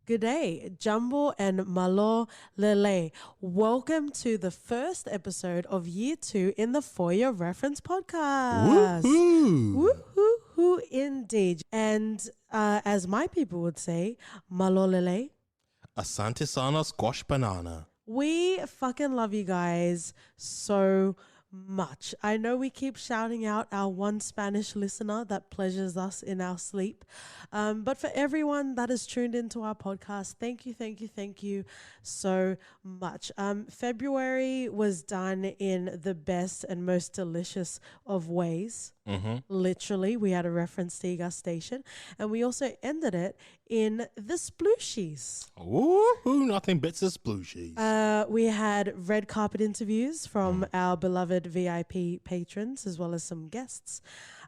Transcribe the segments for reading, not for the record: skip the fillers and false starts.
Good day, Jumbo and Malo Lele. Welcome to the first episode of Year 2 in the For Your Reference podcast. Woohoo! Woohoo, indeed. And as my people would say, Malo Lele, Asante sana squash banana. we fucking love you guys so much. I know we keep shouting out our one Spanish listener that pleasures us in our sleep. But for everyone that has tuned into our podcast, thank you so much. February was done in the best and most delicious of ways. Literally, we had a reference to Gas Station, and we also ended it in the splooshies. Woohoo! Nothing beats the splooshies. We had red carpet interviews from our beloved VIP patrons as well as some guests.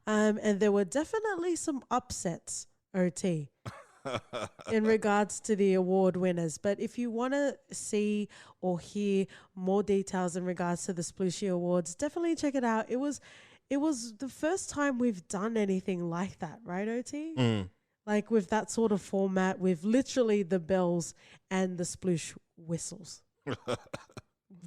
And there were definitely some upsets, OT, in regards to the award winners. But if you want to see or hear more details in regards to the Splooshy Awards, definitely check it out. It was the first time we've done anything like that, right, OT? Like with that sort of format, with literally the bells and the sploosh whistles.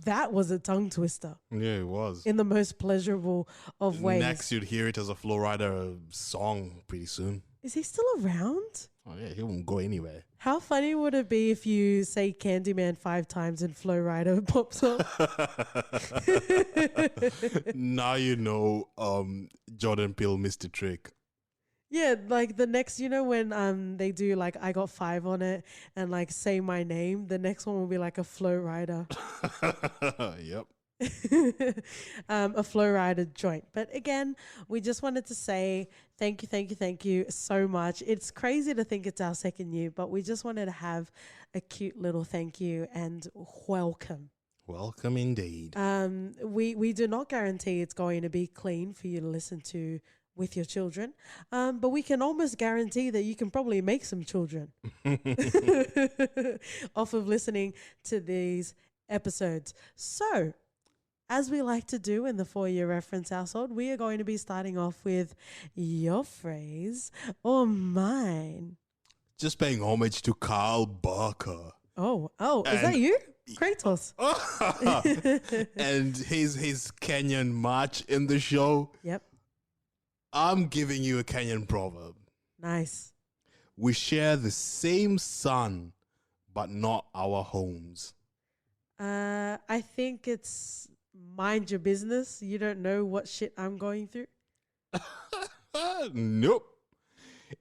That was a tongue twister. Yeah, it was. In the most pleasurable of ways. Next, you'd hear it as a Flowrider song pretty soon. Is he still around? Oh, yeah, he won't go anywhere. How funny would it be if you say Candyman 5 times and Flowrider pops up? Now you know Jordan Peele missed the trick. Yeah, like the next, when they do like I got 5 on it and like say my name, the next one will be like a Flow Rider. Yep. A Flow Rider joint. But again, we just wanted to say thank you so much. It's crazy to think it's our second year, but we just wanted to have a cute little thank you and welcome. Welcome indeed. We do not guarantee it's going to be clean for you to listen to with your children, but we can almost guarantee that you can probably make some children off of listening to these episodes. So, as we like to do in the For Your Reference household, we are going to be starting off with your phrase or mine. Just paying homage to Kyle Barker. Oh, is that you? Kratos. And his Kenyan march in the show. Yep. I'm giving you a Kenyan proverb. Nice. We share the same sun, but not our homes. I think it's mind your business. You don't know what shit I'm going through. Nope.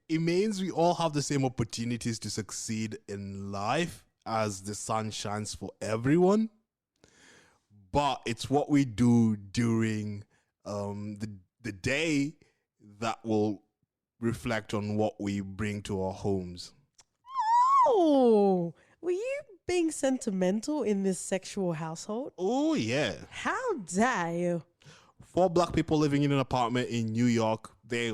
It means we all have the same opportunities to succeed in life as the sun shines for everyone. But it's what we do during the day that will reflect on what we bring to our homes. Oh, were you being sentimental in this sexual household? Oh, yeah. How dare you? 4 black people living in an apartment in New York. They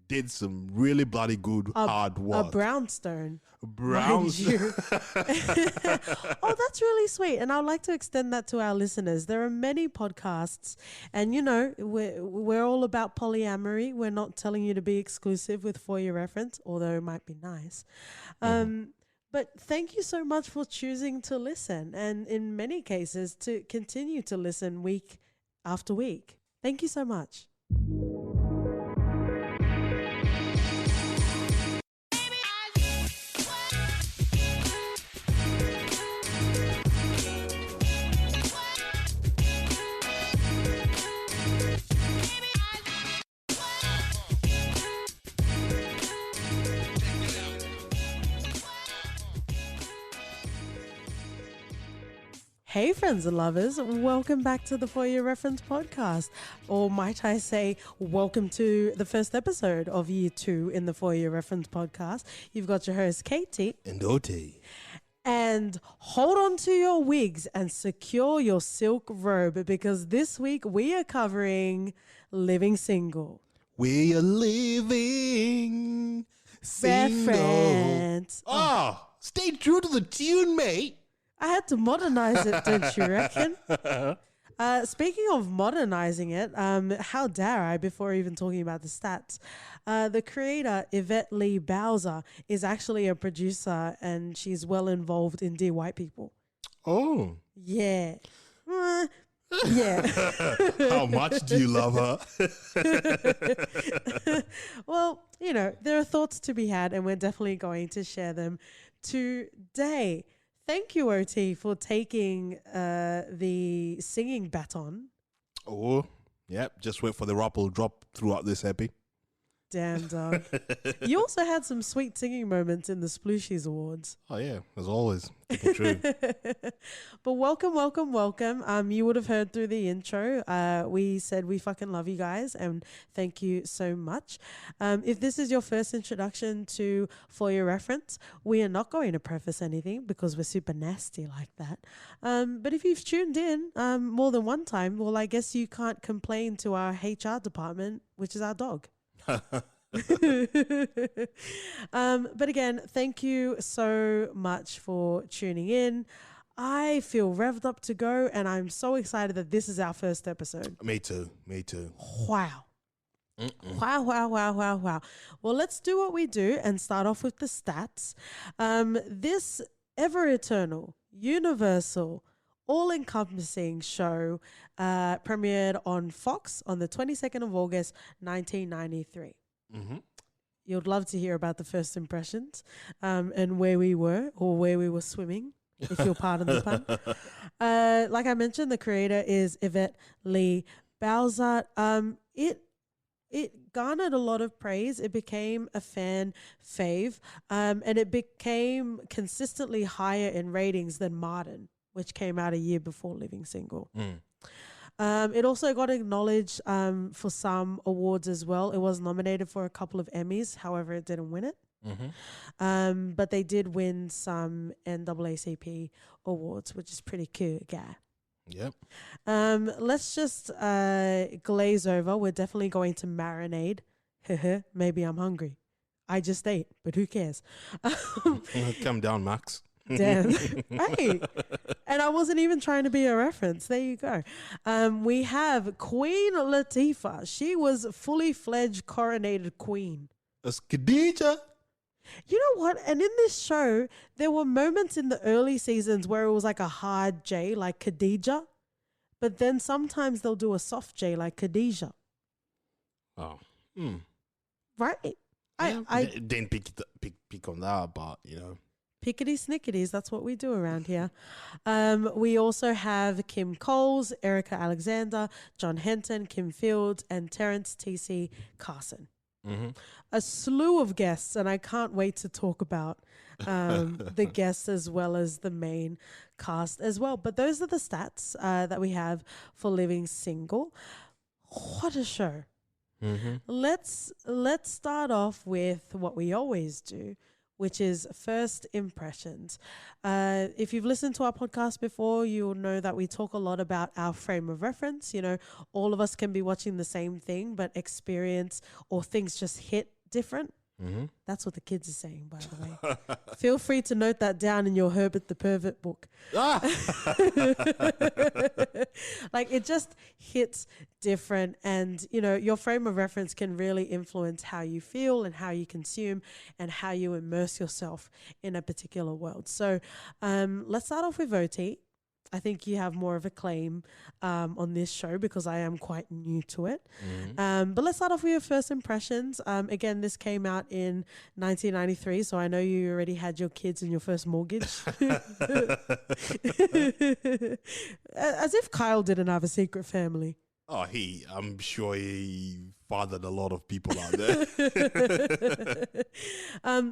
did some really bloody good hard work. A brownstone. Brown. Mind you. Oh, that's really sweet. And I'd like to extend that to our listeners. There are many podcasts and, we're all about polyamory. We're not telling you to be exclusive with For Your Reference, although it might be nice. But thank you so much for choosing to listen and in many cases to continue to listen week after week. Thank you so much. Hey friends and lovers, welcome back to the For Your Reference podcast, or might I say welcome to the first episode of Year 2 in the For Your Reference podcast. You've got your host Katie And Oti. And hold on to your wigs and secure your silk robe because this week we are covering Living Single. We are living single. Reference. Stay true to the tune, mate. I had to modernize it, don't you reckon? Speaking of modernizing it, how dare I, before even talking about the stats, the creator, Yvette Lee Bowser, is actually a producer and she's well involved in Dear White People. Oh. Yeah. Yeah. How much do you love her? Well, you know, there are thoughts to be had and we're definitely going to share them today. Thank you, OT, for taking the singing baton. Oh, yep. Just wait for the rap will drop throughout this epi. Damn, dog. You also had some sweet singing moments in the Splooshies Awards. Oh, yeah. As always. Keep it true. But welcome, welcome, welcome. You would have heard through the intro. We said we fucking love you guys and thank you so much. If this is your first introduction to For Your Reference, we are not going to preface anything because we're super nasty like that. But if you've tuned in more than one time, well, I guess you can't complain to our HR department, which is our dog. But again, thank you so much for tuning in. I feel revved up to go and I'm so excited that this is our first episode. Me too. Wow. Wow. Well, let's do what we do and start off with the stats. This ever eternal, universal, all-encompassing show premiered on Fox on the 22nd of August, 1993. Mm-hmm. You'd love to hear about the first impressions and where we were or where we were swimming, if you'll pardon the pun. Like I mentioned, the creator is Yvette Lee Bowser. It garnered a lot of praise. It became a fan fave, and it became consistently higher in ratings than Martin, which came out a year before Living Single. It also got acknowledged for some awards as well. It was nominated for a couple of Emmys, however, it didn't win it. But they did win some NAACP awards, which is pretty cute, yeah. Yep. Let's just glaze over. We're definitely going to marinade. Maybe I'm hungry. I just ate, but who cares? Calm down, Max. Damn. Hey. And I wasn't even trying to be a reference. There you go. We have Queen Latifah. She was fully fledged coronated queen. That's Khadija. You know what? And in this show, there were moments in the early seasons where it was like a hard J, like Khadija. But then sometimes they'll do a soft J, like Khadija. Oh. Right? Yeah, I didn't pick on that, but, you know. Pickety snicketies, that's what we do around here. We also have Kim Coles, Erica Alexander, John Henton, Kim Fields, and Terrence T.C. Carson. A slew of guests, and I can't wait to talk about the guests as well as the main cast as well. But those are the stats that we have for Living Single. What a show. Let's start off with what we always do, which is first impressions. If you've listened to our podcast before, you'll know that we talk a lot about our frame of reference. You know, all of us can be watching the same thing, but experience or things just hit different. That's what the kids are saying, by the way. Feel free to note that down in your Herbert the Pervert book. Like, it just hits different, and you know, your frame of reference can really influence how you feel and how you consume and how you immerse yourself in a particular world. So let's start off with OT. I think you have more of a claim on this show because I am quite new to it. But let's start off with your first impressions. Again, this came out in 1993, so I know you already had your kids and your first mortgage. As if Kyle didn't have a secret family. Oh, I'm sure he fathered a lot of people out there.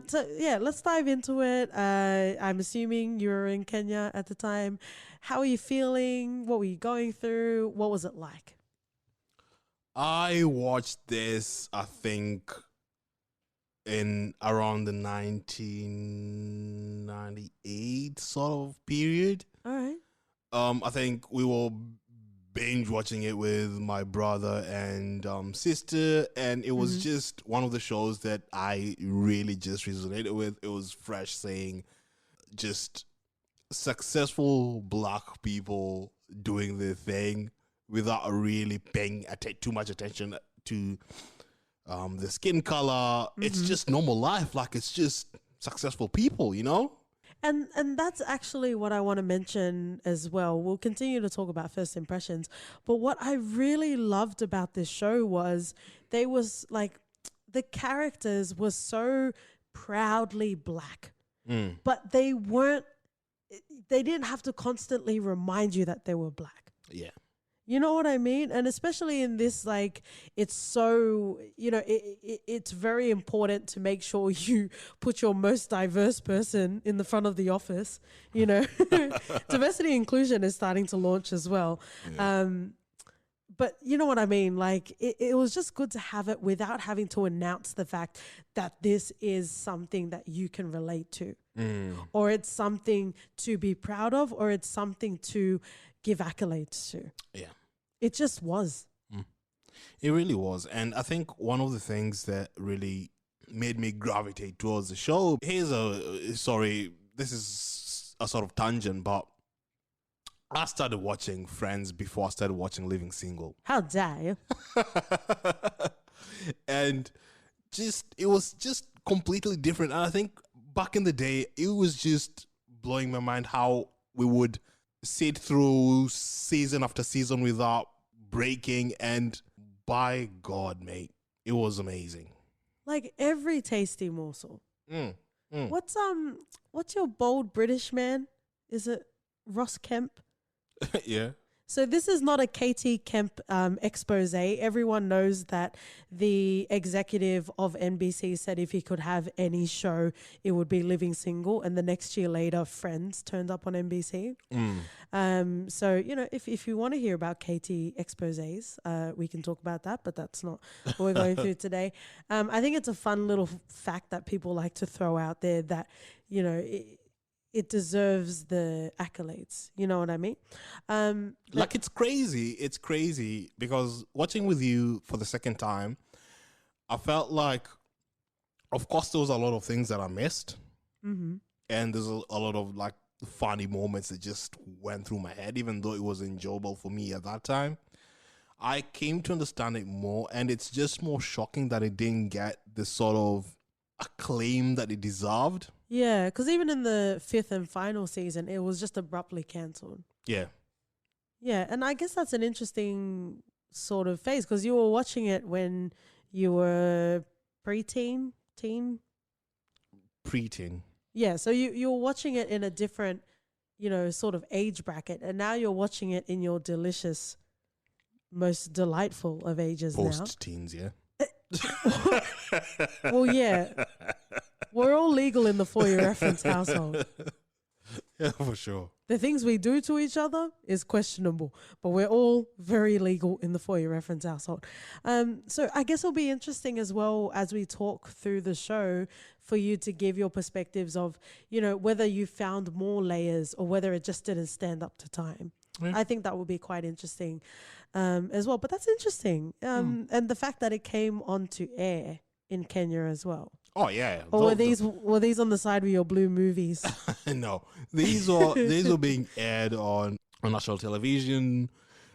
So yeah, let's dive into it. I'm assuming you were in Kenya at the time. How are you feeling? What were you going through? What was it like? I watched this, I think, in around the 1998 sort of period. All right. I think we were binge watching it with my brother and sister, and it was just one of the shows that I really just resonated with. It was fresh, saying just successful black people doing their thing without really paying too much attention to the skin color. It's just normal life. Like, it's just successful people, you know? And that's actually what I want to mention as well. We'll continue to talk about first impressions, but what I really loved about this show was they was like the characters were so proudly black, but they didn't have to constantly remind you that they were black. Yeah. You know what I mean? And especially in this, like, it's so, it's very important to make sure you put your most diverse person in the front of the office, Diversity inclusion is starting to launch as well. Yeah. But you know what I mean? Like, it was just good to have it without having to announce the fact that this is something that you can relate to, or it's something to be proud of, or it's something to give accolades to. Yeah. It just was. It really was. And I think one of the things that really made me gravitate towards the show, this is a sort of tangent, but I started watching Friends before I started watching Living Single. How dare you? And it was just completely different. And I think back in the day, it was just blowing my mind how we would sit through season after season without breaking, and by God, mate, it was amazing. Like every tasty morsel. What's your bold British man? Is it Ross Kemp? Yeah. So this is not a KT Kemp expose. Everyone knows that the executive of NBC said if he could have any show, it would be Living Single. And the next year later, Friends turned up on NBC. So, if you want to hear about KT exposés, we can talk about that, but that's not what we're going through today. I think it's a fun little fact that people like to throw out there that, it deserves the accolades. You know what I mean? It's crazy. It's crazy because watching with you for the second time, I felt like, of course, there was a lot of things that I missed. And there's a lot of like funny moments that just went through my head, even though it was enjoyable for me at that time. I came to understand it more, and it's just more shocking that it didn't get the sort of acclaim that it deserved. Yeah, because even in the 5th and final season, it was just abruptly cancelled. Yeah. Yeah, and I guess that's an interesting sort of phase because you were watching it when you were preteen. Yeah, so you were watching it in a different, sort of age bracket, and now you're watching it in your delicious, most delightful of ages now. Post-teens, yeah. Well, yeah. We're all legal in the For Your Reference household. Yeah, for sure. The things we do to each other is questionable, but we're all very legal in the For Your Reference household. So I guess it'll be interesting as well as we talk through the show for you to give your perspectives of, whether you found more layers or whether it just didn't stand up to time. Yeah. I think that would be quite interesting as well. But that's interesting. And the fact that it came onto air in Kenya as well. Oh yeah. Or were these on the side with your blue movies? No, these were being aired on national television.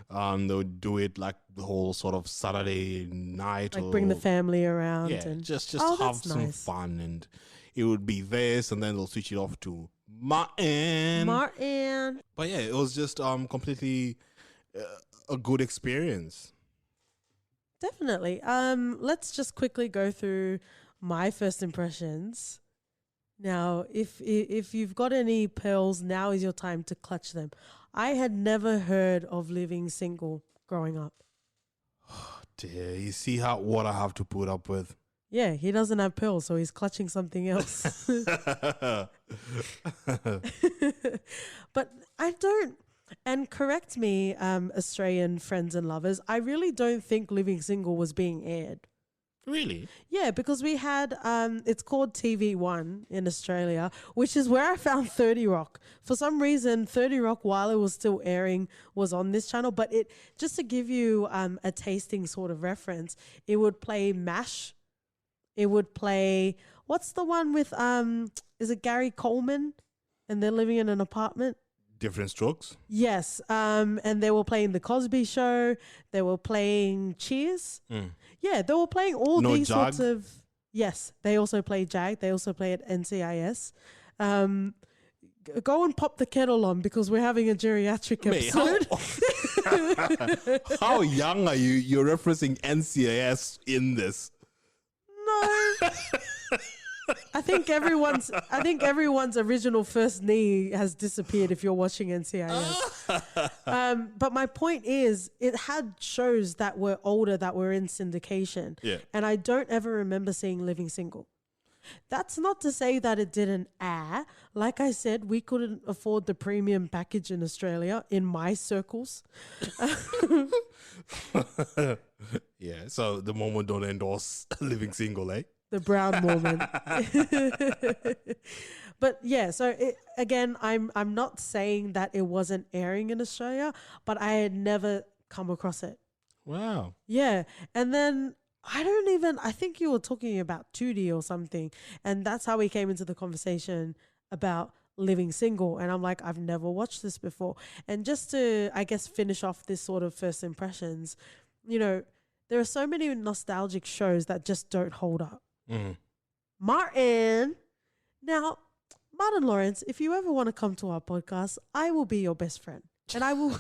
They would do it like the whole sort of Saturday night, like bring the family around. Yeah, and just have some fun, and it would be this, and then they'll switch it off to Martin. But yeah, it was just completely a good experience. Definitely. Let's just quickly go through my first impressions. Now, if you've got any pearls, now is your time to clutch them. I had never heard of Living Single growing up. Oh, dear, you see what I have to put up with. Yeah, he doesn't have pearls, so he's clutching something else. But I don't, and correct me, Australian friends and lovers, I really don't think Living Single was being aired. Really? Yeah, because we had, it's called TV1 in Australia, which is where I found 30 Rock. For some reason, 30 Rock, while it was still airing, was on this channel. But it, just to give you a tasting sort of reference, it would play MASH. It would play, what's the one with, is it Gary Coleman? And they're living in an apartment? Different Strokes. Yes. And they were playing The Cosby Show. They were playing Cheers. Yeah, they were playing all No these Jag? sorts of... Yes, they also played JAG. They also played NCIS. Go and pop the kettle on because we're having a geriatric Mate, episode. how young are you? You're referencing NCIS in this. No. I think everyone's original first knee has disappeared if you're watching NCIS. But my point is, it had shows that were older that were in syndication. Yeah. And I don't ever remember seeing Living Single. That's not to say that it didn't air. Like I said, we couldn't afford the premium package in Australia in my circles. Yeah, so the moment don't endorse Living Single, eh? The brown Mormon. But yeah, so again, I'm not saying that it wasn't airing in Australia, but I had never come across it. Wow. Yeah. And then I think you were talking about 2D or something. And that's how we came into the conversation about Living Single. And I'm like, I've never watched this before. And just to, I guess, finish off this sort of first impressions, you know, there are so many nostalgic shows that just don't hold up. Martin. Now, Martin Lawrence, if you ever want to come to our podcast, I will be your best friend. And I will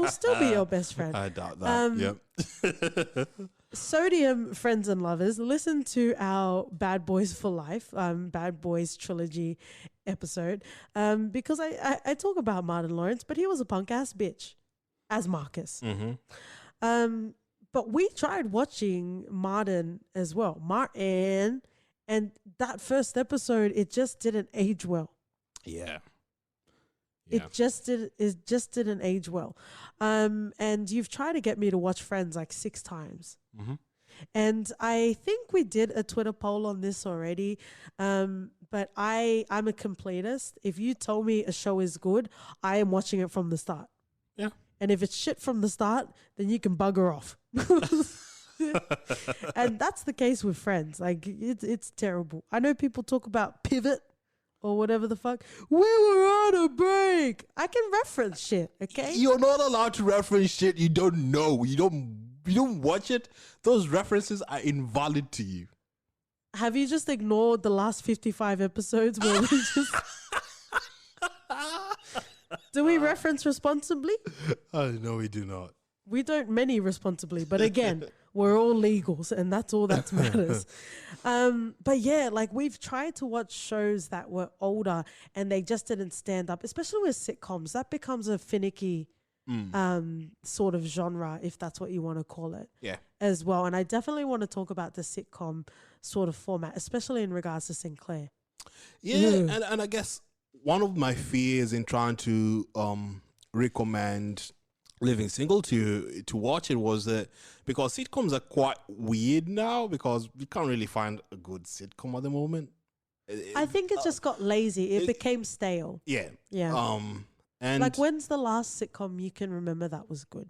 still be your best friend. I doubt that. Yep. Sodium friends and lovers, listen to our Bad Boys for Life, Bad Boys trilogy episode, because I talk about Martin Lawrence, but he was a punk ass bitch as Marcus. But we tried watching Martin as well, Martin, and that first episode, it just didn't age well. Yeah. It just didn't age well. And you've tried to get me to watch Friends like 6 times. And I think we did a Twitter poll on this already. But I'm a completist. If you tell me a show is good, I am watching it from the start. Yeah. And if it's shit from the start, then you can bugger off. And that's the case with Friends. Like it's terrible. I know people talk about Pivot or whatever the fuck. We were on a break. I can reference shit, okay? You're not allowed to reference shit you don't know. You don't watch it. Those references are invalid to you. Have you just ignored the last 55 episodes where we just... Do we reference responsibly? No, we do not. We don't many responsibly, but again, we're all legals and that's all that matters. But yeah, like we've tried to watch shows that were older and they just didn't stand up, especially with sitcoms. That becomes a finicky sort of genre, if that's what you want to call it. Yeah. As well. And I definitely want to talk about the sitcom sort of format, especially in regards to Sinclair. Yeah, and I guess one of my fears in trying to recommend Living Single to watch it was that because sitcoms are quite weird now because you can't really find a good sitcom at the moment. I think it just got lazy. It became stale. Yeah. Yeah. And like when's the last sitcom you can remember that was good?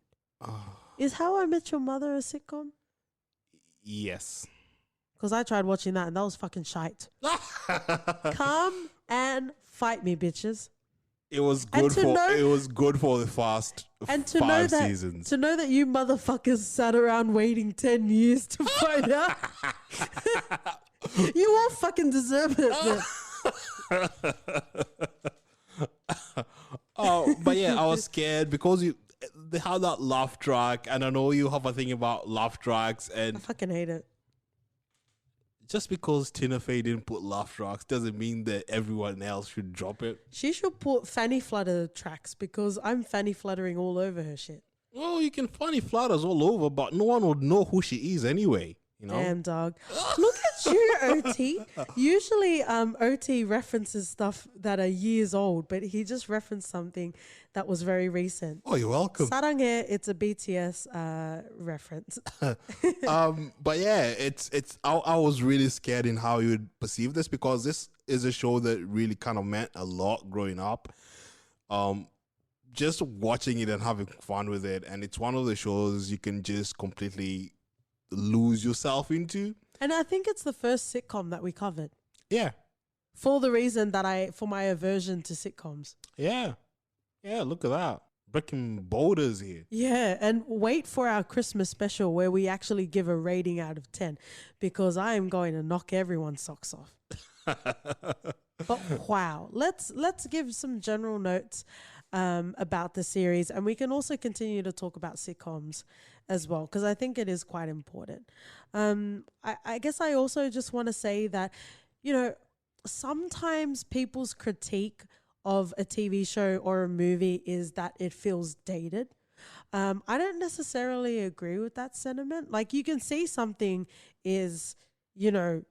Is How I Met Your Mother a sitcom? Yes. Because I tried watching that and that was fucking shite. Come and fight me, bitches. It was good for the first and to 5 know that, seasons. To know that you motherfuckers sat around waiting 10 years to find out. You all fucking deserve it. But yeah, I was scared because they had that laugh track, and I know you have a thing about laugh tracks, and I fucking hate it. Just because Tina Fey didn't put laugh tracks doesn't mean that everyone else should drop it. She should put fanny flutter tracks because I'm fanny fluttering all over her shit. Well, you can fanny flutters all over, but no one would know who she is anyway. You know? Damn, dog. Look at you, OT. Usually OT references stuff that are years old, but he just referenced something that was very recent. Oh, you're welcome. Sarange, it's a BTS reference. But yeah, I was really scared in how you would perceive this because this is a show that really kind of meant a lot growing up. Just watching it and having fun with it, and it's one of the shows you can just completely lose yourself into. And I think it's the first sitcom that we covered. Yeah. For the reason that for my aversion to sitcoms. Yeah. Yeah, look at that. Breaking boulders here. Yeah, and wait for our Christmas special where we actually give a rating out of 10 because I am going to knock everyone's socks off. But wow, let's give some general notes about the series, and we can also continue to talk about sitcoms as well because I think it is quite important. I guess I also just want to say that, you know, sometimes people's critique of a TV show or a movie is that it feels dated. I don't necessarily agree with that sentiment. Like, you can see something is, you know,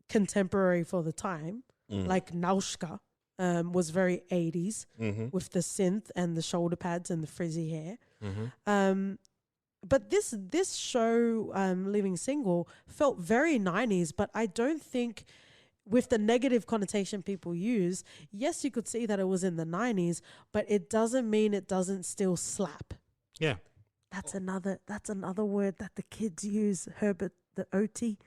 contemporary for the time, like Naushka was very 80s with the synth and the shoulder pads and the frizzy hair. But this show, Living Single, felt very 90s, but I don't think with the negative connotation people use, yes, you could see that it was in the 90s, but it doesn't mean it doesn't still slap. Yeah. That's another word that the kids use, Herbert the OT.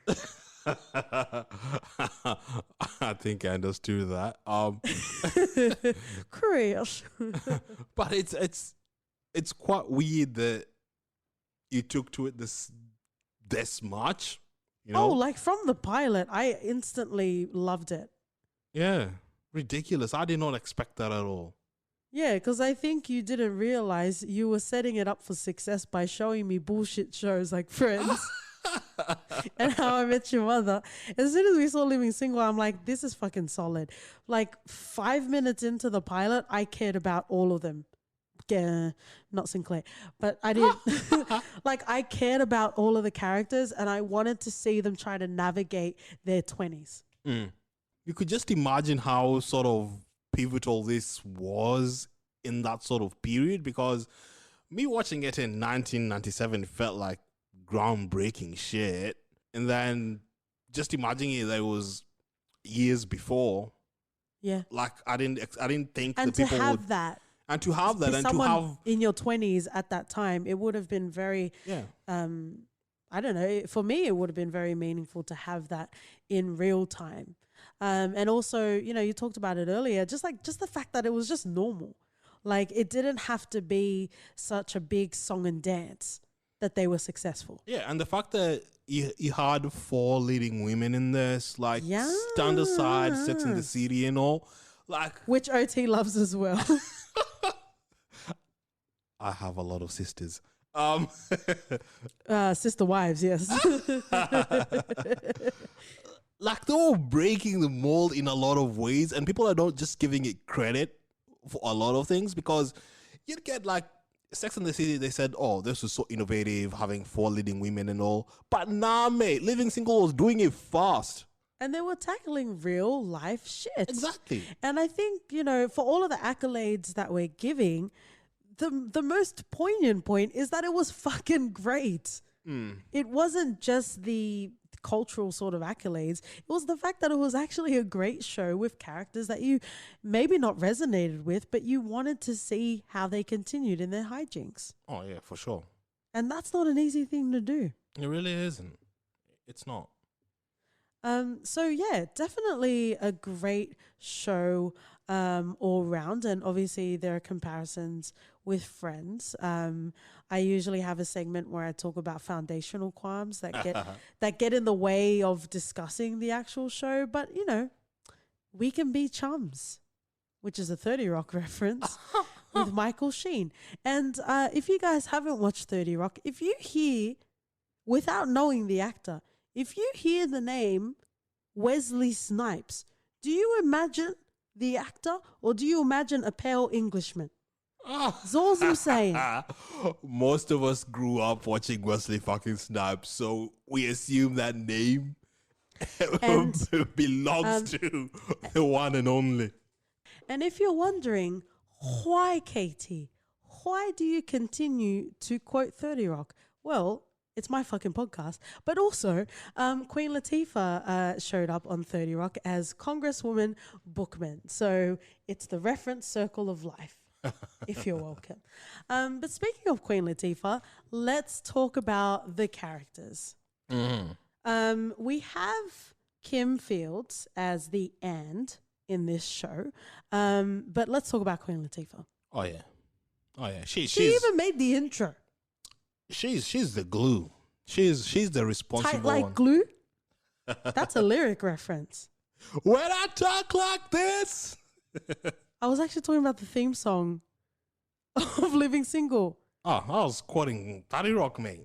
I think I understood that. Crash. But it's quite weird that you took to it this much. You know? Oh, like from the pilot, I instantly loved it. Yeah, ridiculous. I did not expect that at all. Yeah, because I think you didn't realize you were setting it up for success by showing me bullshit shows like Friends and How I Met Your Mother. As soon as we saw Living Single, I'm like, this is fucking solid. Like 5 minutes into the pilot, I cared about all of them. Yeah, not Sinclair, but I did. Like, I cared about all of the characters and I wanted to see them try to navigate their 20s. You could just imagine how sort of pivotal this was in that sort of period, because me watching it in 1997 felt like groundbreaking shit. And then just imagining it, that it was years before. Yeah. Like, I didn't think And that to people have would. that. And to have that, and to someone have in your 20s at that time, it would have been very, I don't know, for me, it would have been very meaningful to have that in real time. And also, you know, you talked about it earlier, just the fact that it was just normal. Like, it didn't have to be such a big song and dance that they were successful. Yeah, and the fact that you had 4 leading women in this, like, stand aside, Sex and the City and all, like, which OT loves as well. I have a lot of sisters. Sister wives, yes. Like, they were breaking the mold in a lot of ways, and people are not just giving it credit for a lot of things, because you'd get like Sex and the City, they said, oh, this was so innovative, having 4 leading women and all. But nah, mate, Living Single was doing it fast. And they were tackling real life shit. Exactly. And I think, you know, for all of the accolades that we're giving, the most poignant point is that it was fucking great. It wasn't just the cultural sort of accolades. It was the fact that it was actually a great show with characters that you maybe not resonated with, but you wanted to see how they continued in their hijinks. Oh, yeah, for sure. And that's not an easy thing to do. It really isn't. It's not. So yeah, definitely a great show all round, and obviously there are comparisons with Friends. I usually have a segment where I talk about foundational qualms that get in the way of discussing the actual show, but you know, we can be chums, which is a 30 Rock reference with Michael Sheen. And if you guys haven't watched 30 Rock, if you hear, without knowing the actor, if you hear the name Wesley Snipes, do you imagine the actor or do you imagine a pale Englishman? That's all I'm saying. Most of us grew up watching Wesley fucking Snipes, so we assume that name belongs to the one and only. And if you're wondering, why, Katie? Why do you continue to quote 30 Rock? Well, it's my fucking podcast. But also, Queen Latifah showed up on 30 Rock as Congresswoman Bookman. So it's the reference circle of life, if you're welcome. But speaking of Queen Latifah, let's talk about the characters. We have Kim Fields as the and in this show. But let's talk about Queen Latifah. Oh yeah. Oh yeah. She She's even made the intro. she's the glue. She's the responsible Tight like one. glue. That's a lyric reference. When I talk like this. I was actually talking about the theme song of Living Single. Oh, I was quoting Toddy Rock, man.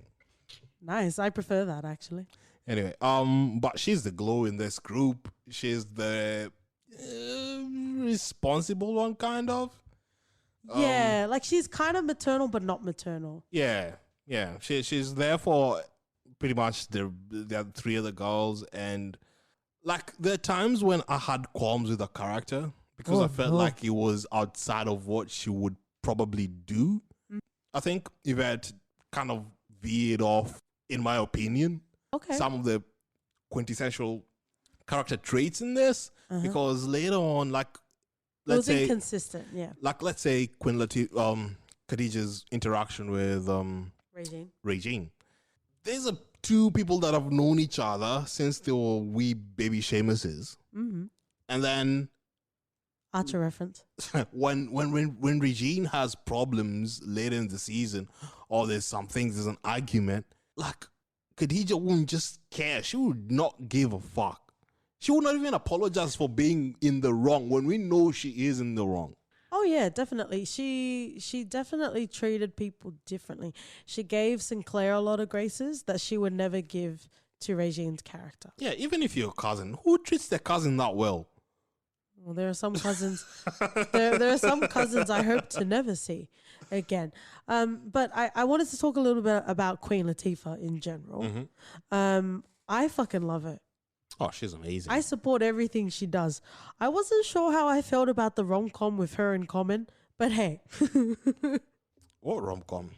Nice. I prefer that actually. Anyway, but she's the glue in this group. She's the responsible one, kind of. Yeah, like she's kind of maternal, but not maternal. Yeah, yeah. She's there for pretty much the three other girls, and like there are times when I had qualms with the character because I felt like it was outside of what she would probably do. I think Yvette kind of veered off, in my opinion, some of the quintessential character traits in this because later on, like, let's say inconsistent, yeah. Like, let's say Khadijah's interaction with Regine. There's two people that have known each other since they were wee baby Seamuses, and then Archer reference. when Regine has problems later in the season, or there's an argument, like Khadijah wouldn't just care. She would not give a fuck. She would not even apologize for being in the wrong when we know she is in the wrong. Oh yeah, definitely. She definitely treated people differently. She gave Sinclair a lot of graces that she would never give to Regine's character. Yeah, even if you're a cousin, who treats their cousin that well? Well, there are some cousins. there are some cousins I hope to never see again. But I wanted to talk a little bit about Queen Latifah in general. I fucking love her. Oh, she's amazing. I support everything she does. I wasn't sure how I felt about the rom-com with her in Common, but hey. What rom-com?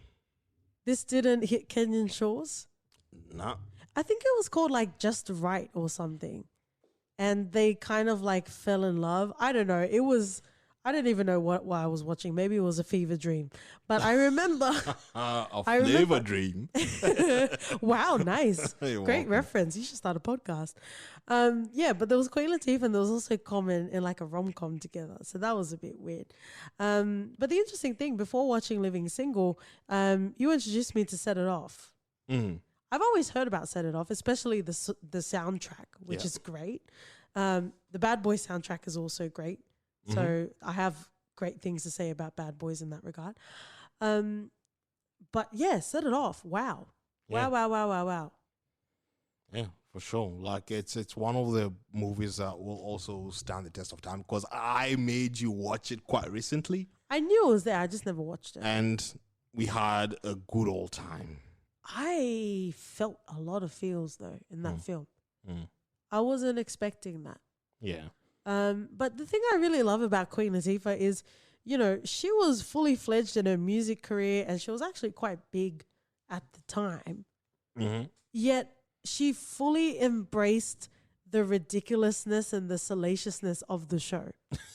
This didn't hit Kenyan shores? Nah. I think it was called like Just Right or something. And they kind of like fell in love. I don't know. I didn't even know what I was watching. Maybe it was a fever dream. But I remember. Fever dream. Wow, nice. Great reference. You should start a podcast. Yeah, but there was Queen Latifah and there was also Common in like a rom-com together. So that was a bit weird. But the interesting thing, before watching Living Single, you introduced me to Set It Off. I've always heard about Set It Off, especially the soundtrack, which is great. The Bad Boys soundtrack is also great. So I have great things to say about Bad Boys in that regard. But yeah, Set It Off. Wow. Yeah. Wow. Yeah, for sure. Like it's one of the movies that will also stand the test of time because I made you watch it quite recently. I knew it was there. I just never watched it. And we had a good old time. I felt a lot of feels though in that film. I wasn't expecting that. Yeah. But the thing I really love about Queen Latifah is, you know, she was fully fledged in her music career and she was actually quite big at the time. Yet she fully embraced the ridiculousness and the salaciousness of the show.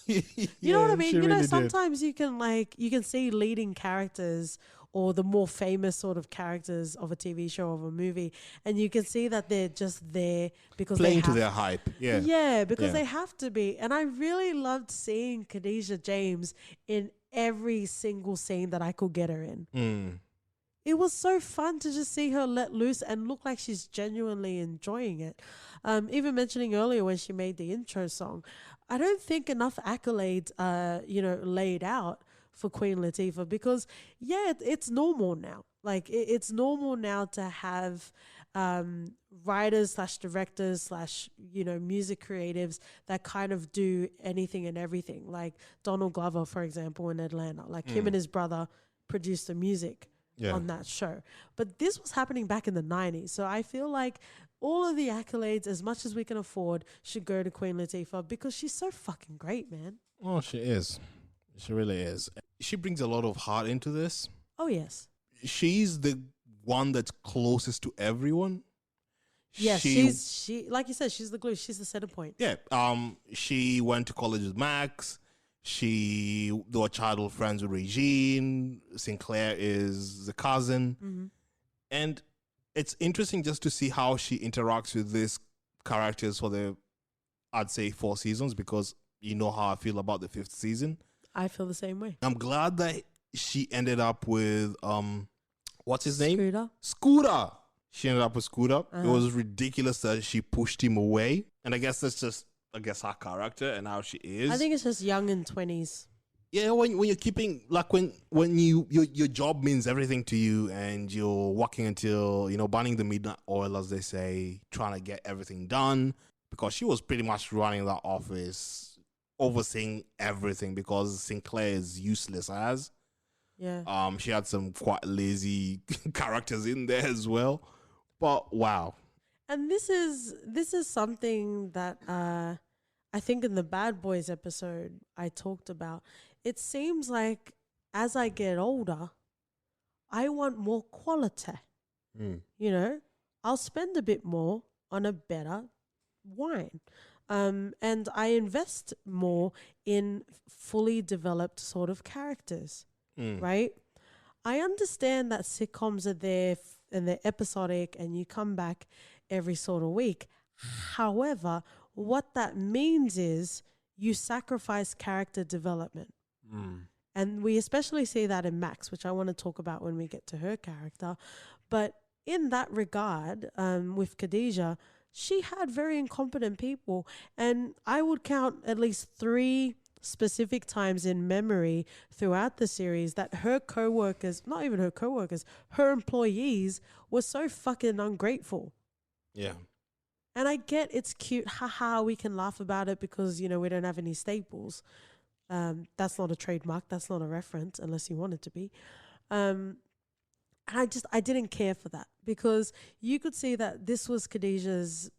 You know what I mean? You know, sometimes you can see leading characters or the more famous sort of characters of a TV show, of a movie, and you can see that they're just there because playing to their hype. Yeah. Yeah, because they have to be. And I really loved seeing Khadijah James in every single scene that I could get her in. It was so fun to just see her let loose and look like she's genuinely enjoying it. Even mentioning earlier when she made the intro song, I don't think enough accolades laid out for Queen Latifah because, it's normal now. Like, it's normal now to have writers / directors / music creatives that kind of do anything and everything. Like Donald Glover, for example, in Atlanta. Like him and his brother produced the music on that show. But this was happening back in the 90s. So I feel like all of the accolades, as much as we can afford, should go to Queen Latifah because she's so fucking great, man. Oh, she is. She really is. She brings a lot of heart into this. Oh, yes. She's the one that's closest to everyone. Yes, she like you said, she's the glue. She's the center point. Yeah. She went to college with Max. They were childhood friends with Regine. Sinclair is the cousin. And it's interesting just to see how she interacts with these characters for I'd say 4 seasons, because you know how I feel about the 5th season. I feel the same way. I'm glad that she ended up with what's his name? Scooter. Scooter. She ended up with Scooter. It Uh-huh. was ridiculous that she pushed him away. And I guess that's just her character and how she is. I think it's just young in 20s. Yeah, when you're keeping like when your job means everything to you and you're working until burning the midnight oil, as they say, trying to get everything done, because she was pretty much running that office, overseeing everything because Sinclair is useless as. Yeah. She had some quite lazy characters in there as well, but wow. And this is something that I think in the Bad Boys episode I talked about. It seems like as I get older, I want more quality. I'll spend a bit more on a better wine. And I invest more in fully developed sort of characters, right? I understand that sitcoms are there and they're episodic and you come back every sort of week. However, what that means is you sacrifice character development. And we especially see that in Max, which I want to talk about when we get to her character. But in that regard, with Khadijah, she had very incompetent people. And I would count at least 3 specific times in memory throughout the series that her co-workers, not even her co-workers, her employees were so fucking ungrateful. Yeah. And I get it's cute, haha, we can laugh about it because, we don't have any staples. That's not a trademark. That's not a reference unless you want it to be. And I didn't care for that because you could see that this was Khadijah's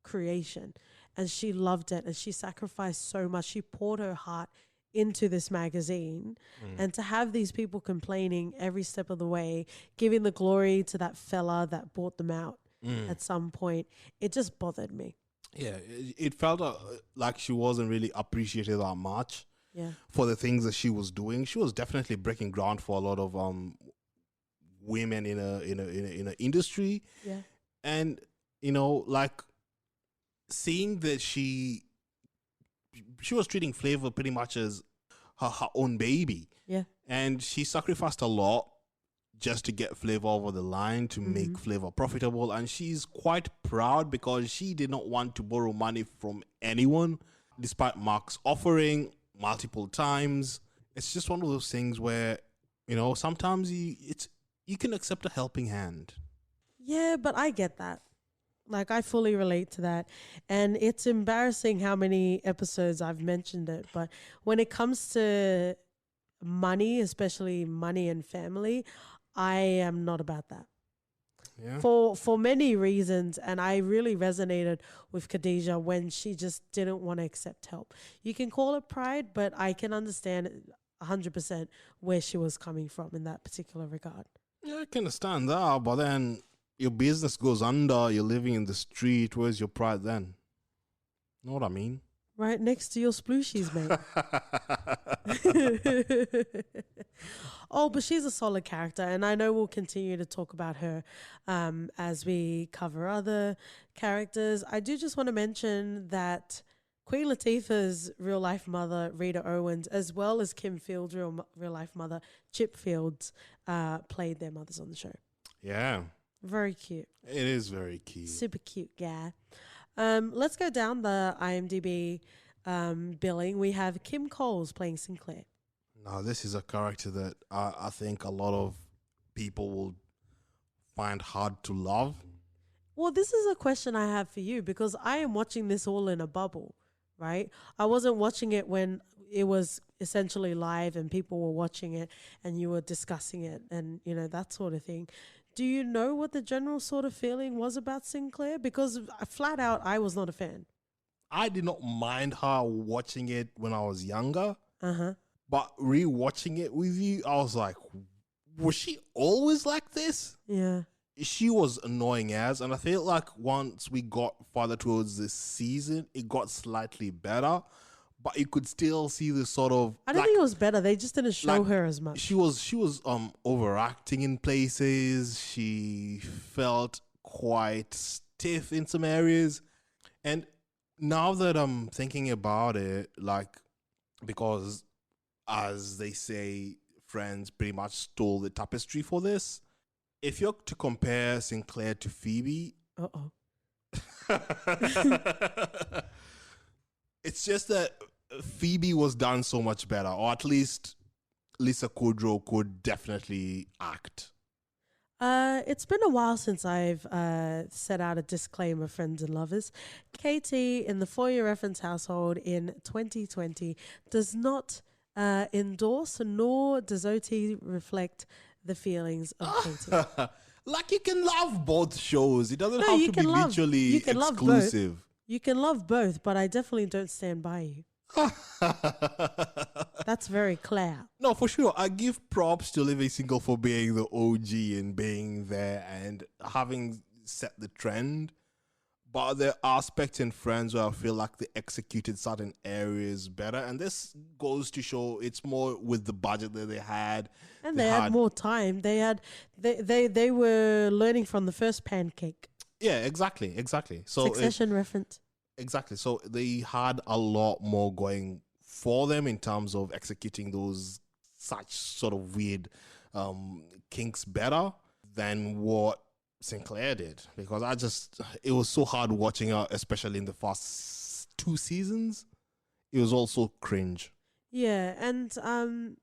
creation and she loved it and she sacrificed so much. She poured her heart into this magazine and to have these people complaining every step of the way, giving the glory to that fella that bought them out at some point, it just bothered me. Yeah, it felt like she wasn't really appreciated that much. Yeah. For the things that she was doing. She was definitely breaking ground for a lot of women in a industry. Yeah. And like seeing that she was treating Flavor pretty much as her own baby. Yeah. And she sacrificed a lot just to get Flavor over the line, to make Flavor profitable. And she's quite proud because she did not want to borrow money from anyone, despite Mark's offering multiple times. It's just one of those things where sometimes you can accept a helping hand. Yeah, but I get that. Like, I fully relate to that. And it's embarrassing how many episodes I've mentioned it. But when it comes to money, especially money and family, I am not about that. Yeah. For many reasons. And I really resonated with Khadijah when she just didn't want to accept help. You can call it pride, but I can understand 100% where she was coming from in that particular regard. Yeah, I can understand that, but then your business goes under, you're living in the street, where's your pride then? Know what I mean? Right next to your splooshies, mate. Oh, but she's a solid character, and I know we'll continue to talk about her as we cover other characters. I do just want to mention that Queen Latifah's real-life mother, Rita Owens, as well as Kim Field's real-life mother, Chip Fields, played their mothers on the show. Yeah. Very cute. It is very cute. Super cute guy. Let's go down the IMDb billing. We have Kim Coles playing Sinclair. Now, this is a character that I think a lot of people will find hard to love. Well, this is a question I have for you because I am watching this all in a bubble, right? I wasn't watching it when it was essentially live and people were watching it and you were discussing it and, that sort of thing. Do you know what the general sort of feeling was about Sinclair? Because flat out, I was not a fan. I did not mind her watching it when I was younger. Uh-huh. But re-watching it with you, I was like, was she always like this? Yeah. She was annoying as, and I feel like once we got farther towards this season, it got slightly better. But you could still see the sort of. I don't think it was better. They just didn't show her as much. She was overacting in places. She felt quite stiff in some areas. And now that I'm thinking about it, because as they say, Friends pretty much stole the tapestry for this. If you're to compare Sinclair to Phoebe, Uh-oh. it's just that Phoebe was done so much better, or at least Lisa Kudrow could definitely act. It's been a while since I've set out a disclaimer, friends and lovers. Katie in the For Your Reference household in 2020 does not endorse, nor does OT reflect the feelings of Katie. Like, you can love both shows. It doesn't No, have you to can be love- mutually you can love both. exclusive. You can love both, but I definitely don't stand by you. That's very clear. No, for sure. I give props to Living Single for being the OG and being there and having set the trend. But there are aspects in Friends where I feel like they executed certain areas better. And this goes to show it's more with the budget that they had. And they had more time. They were learning from the first Pancake. Yeah, exactly. So Succession reference. Exactly. So they had a lot more going for them in terms of executing those such sort of weird kinks better than what Sinclair did. Because it was so hard watching her, especially in the first 2 seasons. It was also cringe. Yeah, and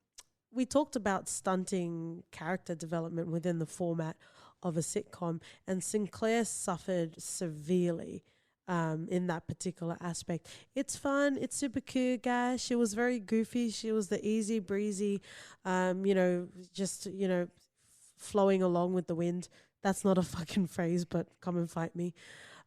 we talked about stunting character development within the format of a sitcom, and Sinclair suffered severely in that particular aspect. It's fun. It's super cute, guys. She was very goofy. She was the easy breezy, just, flowing along with the wind. That's not a fucking phrase, but come and fight me.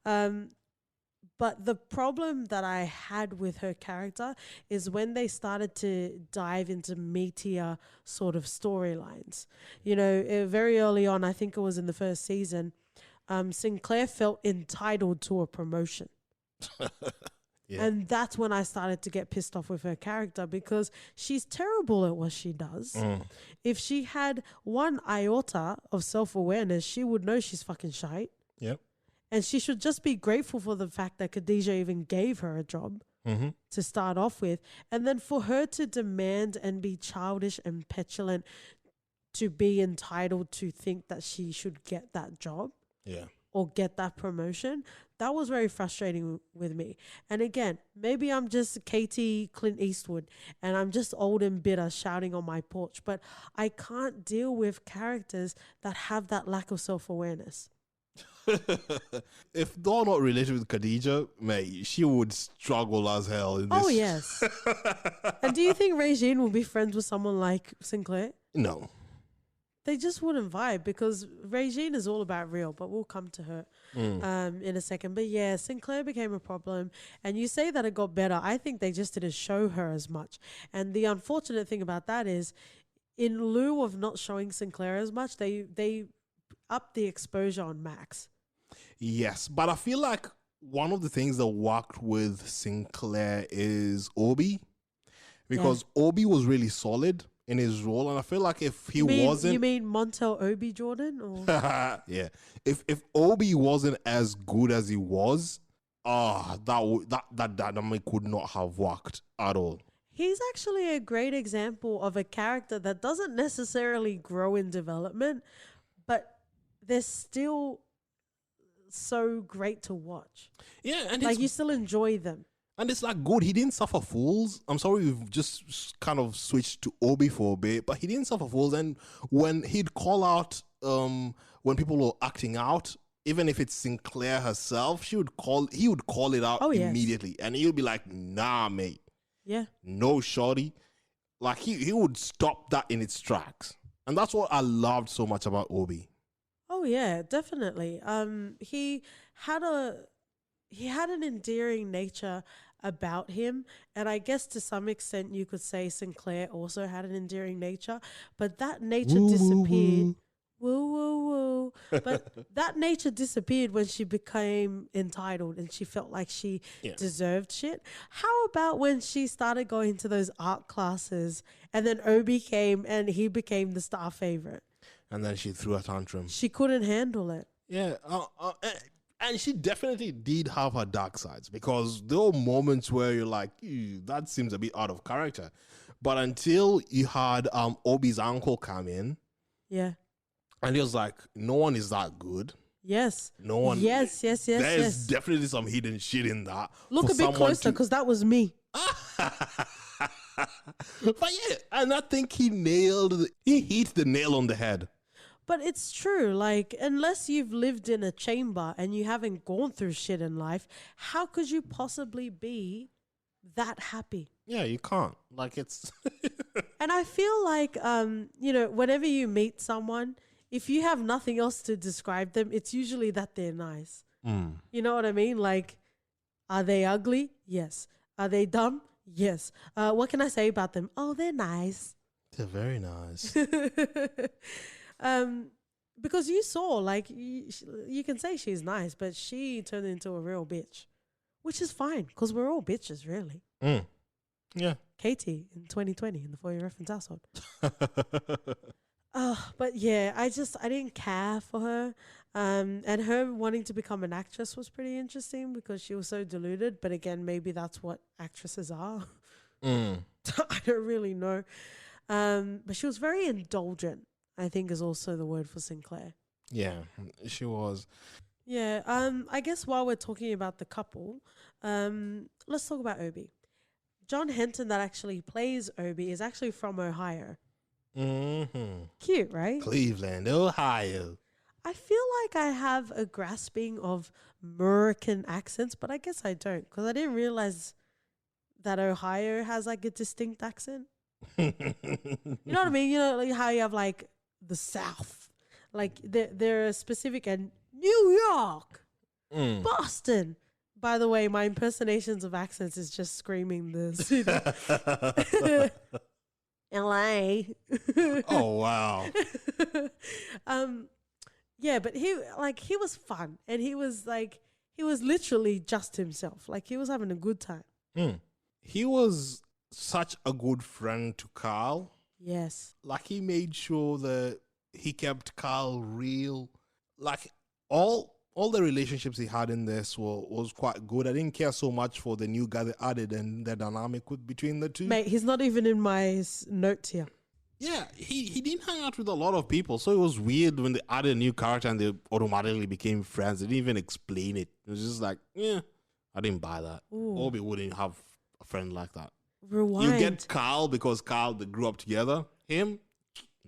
But the problem that I had with her character is when they started to dive into meatier sort of storylines. Very early on, I think it was in the first season, Sinclair felt entitled to a promotion. Yeah. And that's when I started to get pissed off with her character, because she's terrible at what she does. If she had one iota of self-awareness, she would know she's fucking shite. Yep. And she should just be grateful for the fact that Khadijah even gave her a job to start off with. And then for her to demand and be childish and petulant to be entitled to think that she should get that job. Yeah. Or get that promotion, that was very frustrating with me. And again, maybe I'm just Katie Clint Eastwood and I'm just old and bitter shouting on my porch, but I can't deal with characters that have that lack of self-awareness. If they're not related with Khadijah, mate, she would struggle as hell in this. Oh, yes. And do you think Regine will be friends with someone like Sinclair? No. They just wouldn't vibe, because Regine is all about real, but we'll come to her in a second. But yeah, Sinclair became a problem. And you say that it got better. I think they just didn't show her as much. And the unfortunate thing about that is, in lieu of not showing Sinclair as much, they upped the exposure on Max. Yes, but I feel like one of the things that worked with Sinclair is Obie. Because Obie was really solid in his role, and I feel like if he wasn't... You mean Montel Obie Jordan? Or? Yeah. If Obie wasn't as good as he was, that dynamic would not have worked at all. He's actually a great example of a character that doesn't necessarily grow in development, but they're still so great to watch. Yeah, and like you still enjoy them. And it's like good. He didn't suffer fools. I'm sorry we've just kind of switched to Obie for a bit, but he didn't suffer fools. And when he'd call out, when people were acting out, even if it's Sinclair herself, he would call it out immediately. And he would be like, nah, mate. Yeah. No, shorty. Like he would stop that in its tracks. And that's what I loved so much about Obie. Oh yeah, definitely. He had an endearing nature about him, and I guess to some extent you could say Sinclair also had an endearing nature, but that nature disappeared. Woo woo woo. But that nature disappeared when she became entitled and she felt like she deserved shit. How about when she started going to those art classes and then Obie came and he became the star favorite? And then she threw a tantrum. She couldn't handle it. Yeah. And she definitely did have her dark sides, because there were moments where you're like, that seems a bit out of character. But until you had Obie's uncle come in, Yeah. and he was like, no one is that good. Yes. No one. Yes. There's definitely some hidden shit in that. Look a bit closer, because that was me. But yeah, and I think he hit the nail on the head. But it's true. Like, unless you've lived in a chamber and you haven't gone through shit in life, how could you possibly be that happy? Yeah, you can't. Like, it's. And I feel like, whenever you meet someone, if you have nothing else to describe them, it's usually that they're nice. You know what I mean? Like, are they ugly? Yes. Are they dumb? Yes. What can I say about them? Oh, they're nice. They're very nice. Because you saw, like, you can say she's nice, but she turned into a real bitch, which is fine because we're all bitches, really. Yeah. Katie in 2020 in the For Your Reference household. But yeah, I didn't care for her. And her wanting to become an actress was pretty interesting because she was so deluded. But again, maybe that's what actresses are. I don't really know. But she was very indulgent, I think is also the word for Sinclair. Yeah, she was. Yeah. I guess while we're talking about the couple, let's talk about Obie. John Henton, that actually plays Obie, is actually from Ohio. Cute, right? Cleveland, Ohio. I feel like I have a grasping of American accents, but I guess I don't, because I didn't realize that Ohio has like a distinct accent. You know what I mean? You know, like how you have like the South, like they're specific, and New York, Boston. By the way, my impersonations of accents is just screaming the city. LA. Oh wow. Yeah, but he was fun, and he was literally just himself. Like, he was having a good time. He was such a good friend to Carl. Yes. Like, he made sure that he kept Carl real. Like, all the relationships he had in this was quite good. I didn't care so much for the new guy they added and the dynamic between the two. Mate, he's not even in my notes here. Yeah, he didn't hang out with a lot of people, so it was weird when they added a new character and they automatically became friends. They didn't even explain it. It was just like, yeah, I didn't buy that. Obie wouldn't have a friend like that. Rewind. You get Carl because they grew up together. Him,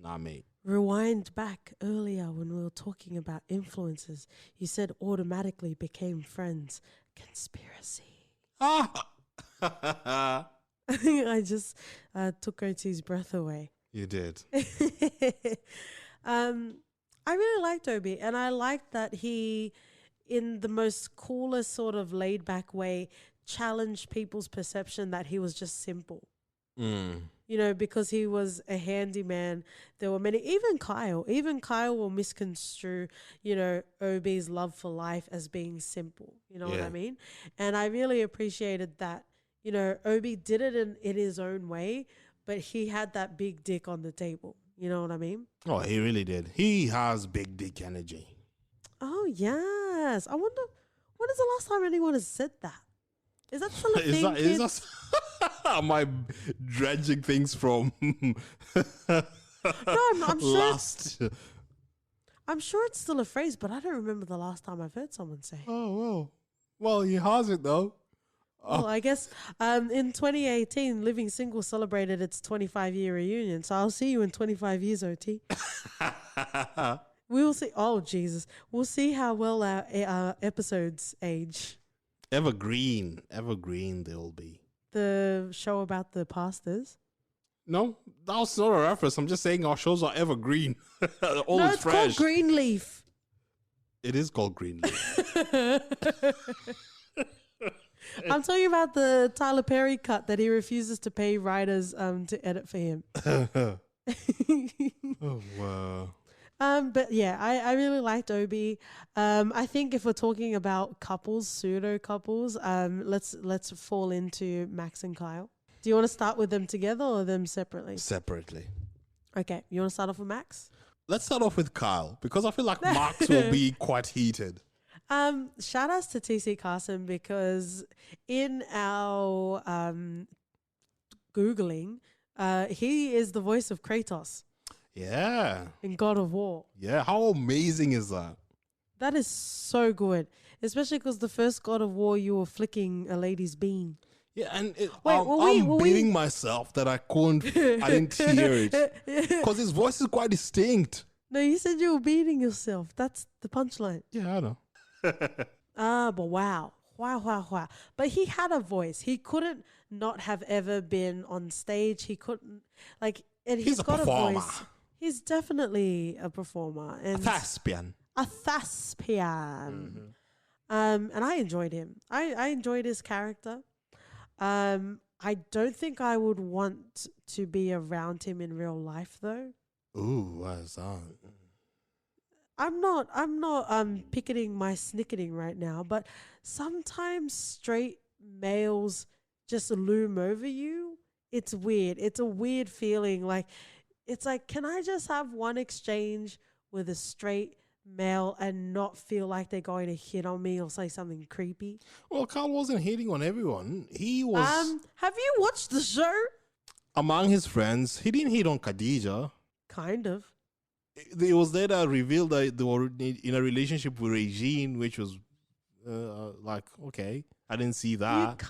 nah, mate. Rewind back earlier when we were talking about influences. You said automatically became friends. Conspiracy. I just took OT's breath away. You did. I really liked Obie, and I liked that he, in the most coolest sort of laid back way, challenged people's perception that he was just simple. You know, because he was a handyman. There were many, even Kyle will misconstrue, you know, Obie's love for life as being simple. You know what I mean? And I really appreciated that, you know, Obie did it in his own way, but he had that big dick on the table. You know what I mean? Oh, he really did. He has big dick energy. Oh, yes. I wonder, when is the last time anyone has said that? Is that still a thing? Is that am I dredging things from No, I'm sure. I'm sure it's still a phrase, but I don't remember the last time I've heard someone say. Oh, well, he has it though. Well, I guess in 2018, Living Single celebrated its 25-year reunion. So I'll see you in 25 years, OT. We will see. Oh, Jesus. We'll see how well our episodes age. Evergreen they'll be. The show about the pastors? No, that was not a reference. I'm just saying our shows are evergreen. No, it's fresh. Called Greenleaf. It is called Greenleaf. I'm talking about the Tyler Perry cut that he refuses to pay writers to edit for him. Oh, wow. But yeah, I really liked Obie. I think if we're talking about couples, pseudo couples, let's fall into Max and Kyle. Do you want to start with them together or them separately? Separately. Okay, you want to start off with Max? Let's start off with Kyle because I feel like Max will be quite heated. Shout outs to TC Carson because in our Googling, He is the voice of Kratos Yeah. in God of War. Yeah. How amazing is that? That is so good, especially because the first God of War, you were flicking a lady's bean. Yeah, and Wait, I'm beating myself that I didn't hear it because his voice is quite distinct. No, you said you were beating yourself. That's the punchline. Yeah, I know. But wow. Wow. But he had a voice. He couldn't not have ever been on stage. He couldn't, like, and He's he's a got performer. a voice. He's definitely a performer. A And thespian. a thespian. And I enjoyed him. I enjoyed his character. I don't think I would want to be around him in real life though. Ooh, what is that? I'm not picketing my snicketing right now, but sometimes straight males just loom over you. It's weird. It's a weird feeling. Like it's like, can I just have one exchange with a straight male and not feel like they're going to hit on me or say something creepy? Well, Carl wasn't hitting on everyone. He was Have you watched the show? among his friends. He didn't hit on Khadija. Kind of. It was later revealed that they were in a relationship with Regine, which was like, okay, I didn't see that.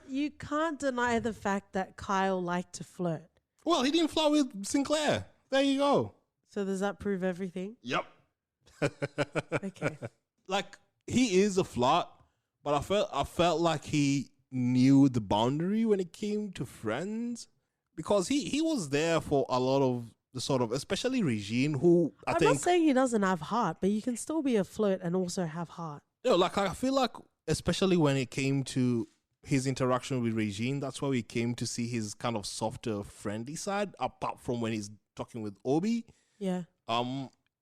You can't deny the fact that Kyle liked to flirt. Well, he didn't flirt with Sinclair. There you go. So does that prove everything? Yep. Okay. Like he is a flirt, but I felt like he knew the boundary when it came to friends because he was there for a lot of the sort of, especially Regine, who I'm not saying he doesn't have heart, but you can still be a flirt and also have heart. like I feel like especially when it came to his interaction with Regine, that's where we came to see his kind of softer, friendly side. Apart from when he's talking with Obie, Yeah.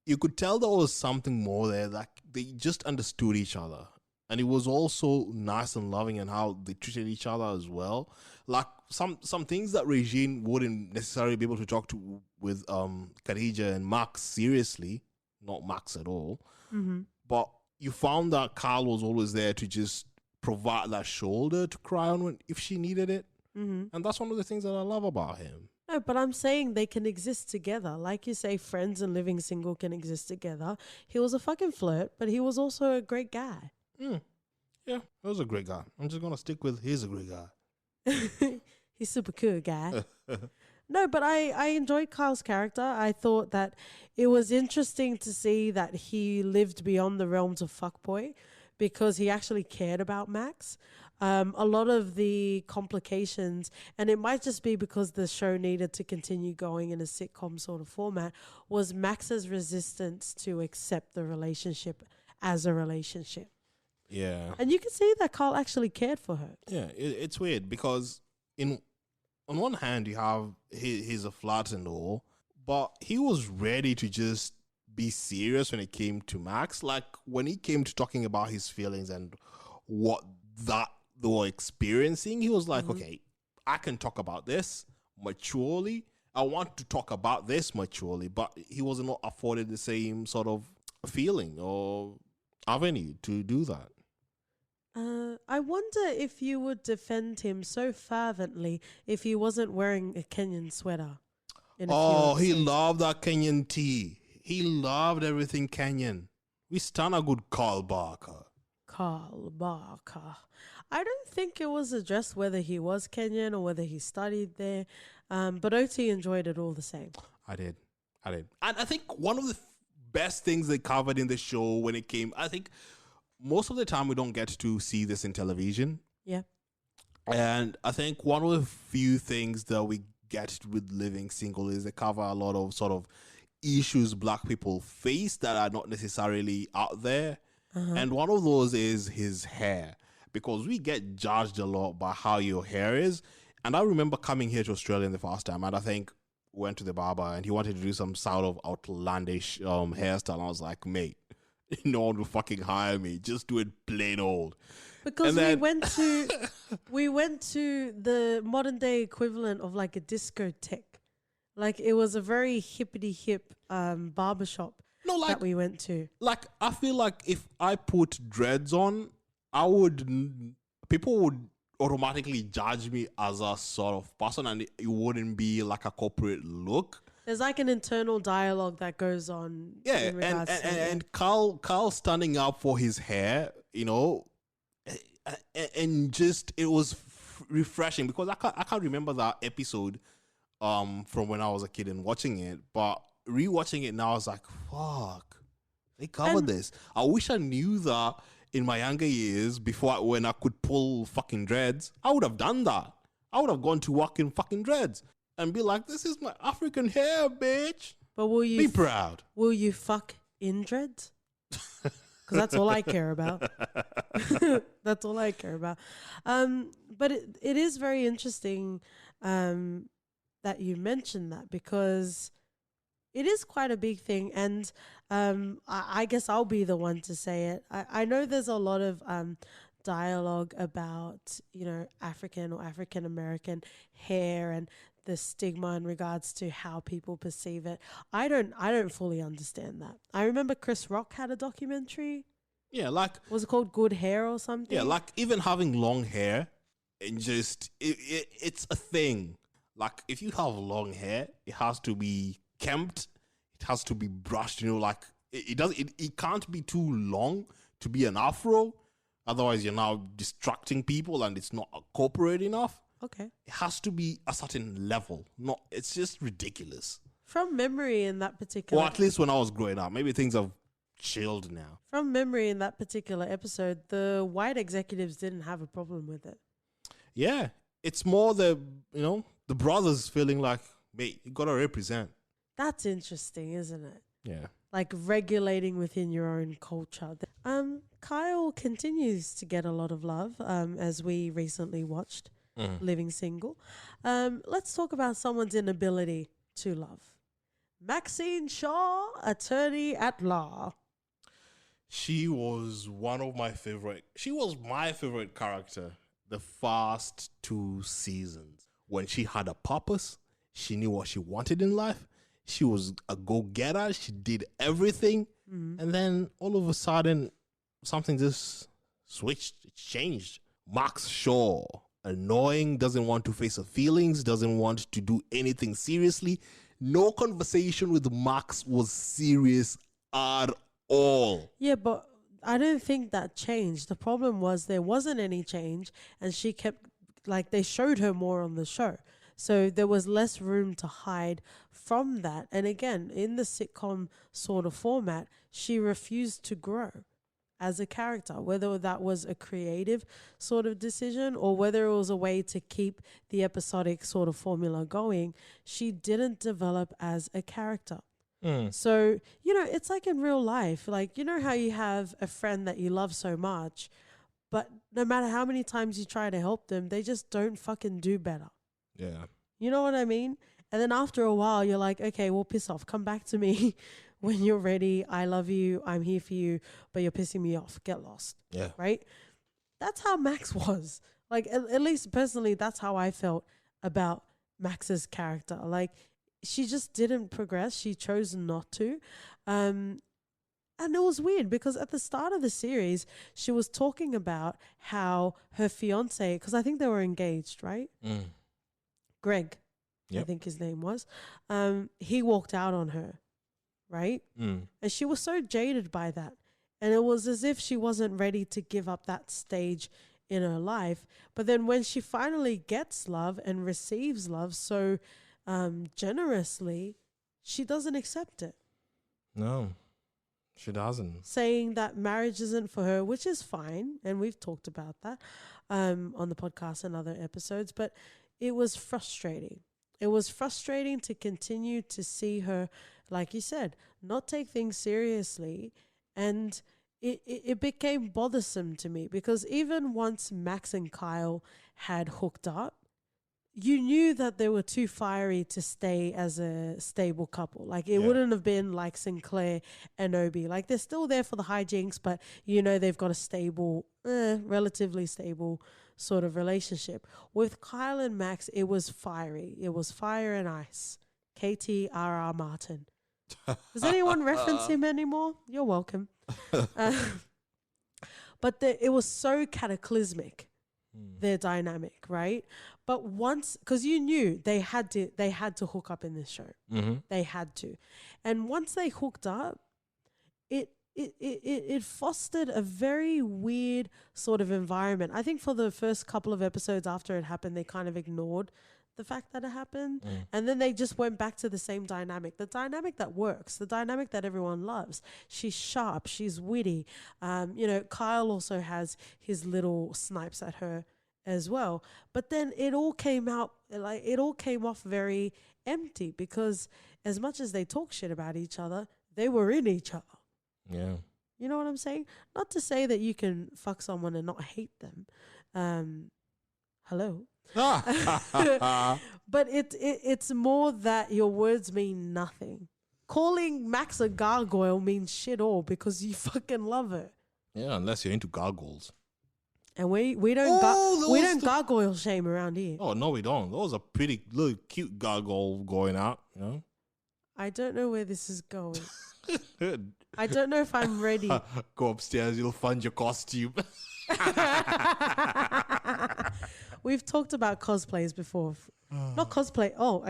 you could tell there was something more there. Like they just understood each other, and it was also nice and loving in how they treated each other as well. Like some things that Regine wouldn't necessarily be able to talk to with Khadija and Max seriously, not Max at all. Mm-hmm. But you found that Carl was always there to just provide that shoulder to cry on if she needed it, and that's one of the things that I love about him. No, but I'm saying they can exist together. Like you say, friends and living single can exist together. He was a fucking flirt, but he was also a great guy. Yeah, he was a great guy. I'm just gonna stick with he's a great guy. He's super cool guy. No, but I enjoyed Kyle's character. I thought that it was interesting to see that he lived beyond the realms of fuckboy because he actually cared about Max. A lot of the complications, and it might just be because the show needed to continue going in a sitcom sort of format, was Max's resistance to accept the relationship as a relationship. Yeah. And you can see that Carl actually cared for her. Yeah, it's weird because on one hand you have he's a flirt and all, but he was ready to just be serious when it came to Max. Like when he came to talking about his feelings and what that they were experiencing, he was like, okay, I can talk about this maturely. I want to talk about this maturely, but he was not afforded the same sort of feeling or avenue to do that. I wonder if you would defend him so fervently if he wasn't wearing a Kenyan sweater. Oh, he loved that Kenyan tea. He loved everything Kenyan. We stand a good Carl Barker. Carl Barker. I don't think it was addressed whether he was Kenyan or whether he studied there, but OT enjoyed it all the same. I did. And I think one of the best things they covered in the show when it came, I think most of the time we don't get to see this in television. Yeah. And I think one of the few things that we get with Living Single is they cover a lot of sort of issues black people face that are not necessarily out there. And one of those is his hair, because we get judged a lot by how your hair is. And I remember coming here to Australia the first time, and I think went to the barber and he wanted to do some sort of outlandish hairstyle. And I was like, mate, no one will fucking hire me. Just do it plain old. Because we went to the modern day equivalent of like a discotheque. Like it was a very hippity hip barbershop that we went to. Like I feel like if I put dreads on, people would automatically judge me as a sort of person, and it wouldn't be like a corporate look. There's like an internal dialogue that goes on. Yeah, in regards to and Carl standing up for his hair, and just it was refreshing, because I can't remember that episode from when I was a kid and watching it, but rewatching it now, I was like, fuck, they covered this. I wish I knew that in my younger years, when I could pull fucking dreads. I would have done that. I would have gone to work in fucking dreads and be like, this is my African hair, bitch. But will you be proud? Will you fuck in dreads? Because that's all I care about. That's all I care about. But it is very interesting that you mentioned that, because it is quite a big thing. And I guess I'll be the one to say it. I know there's a lot of dialogue about, African or African American hair and the stigma in regards to how people perceive it. I don't fully understand that. I remember Chris Rock had a documentary. Yeah, like, was it called Good Hair or something? Yeah, like even having long hair, and just it's a thing. Like, if you have long hair, it has to be kempt, it has to be brushed. Like it can't be too long to be an afro. Otherwise, you're now distracting people, and it's not corporate enough. Okay. It has to be a certain level. It's just ridiculous. From memory in that particular... Or at least when I was growing up. Maybe things have chilled now. From memory in that particular episode, the white executives didn't have a problem with it. Yeah. It's more the brothers feeling like, mate, you got to represent. That's interesting, isn't it? Yeah. Like regulating within your own culture. Kyle continues to get a lot of love, as we recently watched. Living Single. Let's talk about someone's inability to love. Maxine Shaw, attorney at law. She was my favorite character the first 2 seasons. When she had a purpose, she knew what she wanted in life. She was a go-getter. She did everything. And then all of a sudden, something just switched. It changed. Max Shaw. Annoying, doesn't want to face her feelings, doesn't want to do anything seriously. No conversation with Max was serious at all. Yeah, but I don't think that changed. The problem was there wasn't any change, and she kept, they showed her more on the show. So there was less room to hide from that. And again, in the sitcom sort of format, she refused to grow as a character, whether that was a creative sort of decision or whether it was a way to keep the episodic sort of formula going. She didn't develop as a character. So, it's like in real life, how you have a friend that you love so much, but no matter how many times you try to help them, they just don't fucking do better. Yeah. You know what I mean? And then after a while, you're like, okay, well, piss off. Come back to me when you're ready. I love you. I'm here for you, but you're pissing me off. Get lost. Yeah. Right? That's how Max was. At least personally, that's how I felt about Max's character. She just didn't progress. She chose not to. And it was weird because at the start of the series, she was talking about how her fiance, because I think they were engaged, right? Greg, I think his name was. He walked out on her, right? And she was so jaded by that. And it was as if she wasn't ready to give up that stage in her life. But then when she finally gets love and receives love so generously, she doesn't accept it. No, she doesn't. Saying that marriage isn't for her, which is fine. And we've talked about that on the podcast and other episodes. But it was frustrating. It was frustrating to continue to see her, like you said, not take things seriously. And it became bothersome to me because even once Max and Kyle had hooked up, you knew that they were too fiery to stay as a stable couple. It wouldn't have been like Sinclair and Obie. They're still there for the hijinks, but they've got a stable, relatively stable sort of relationship. With Kyle and Max, it was fiery. It was fire and ice. KTRR Martin. Does anyone reference him anymore? You're welcome. But it was so cataclysmic. their dynamic, right? But once, because you knew they had to hook up in this show. Mm-hmm. They had to. And once they hooked up, it fostered a very weird sort of environment. I think for the first couple of episodes after it happened, they kind of ignored the fact that it happened. And then they just went back to the same dynamic, the dynamic that works, the dynamic that everyone loves. She's sharp, she's witty. Kyle also has his little snipes at her as well. But then it all came off very empty, because as much as they talk shit about each other, they were in each other. Yeah. You know what I'm saying? Not to say that you can fuck someone and not hate them. Hello. But it's more that your words mean nothing. Calling Max a gargoyle means shit all because you fucking love it. Yeah, unless you're into gargoyles. And we don't gargoyle shame around here. Oh no, we don't. That was a pretty little cute gargoyle going out, you know. I don't know where this is going. I don't know if I'm ready. Go upstairs, you'll find your costume. We've talked about cosplays before. Not cosplay. Oh,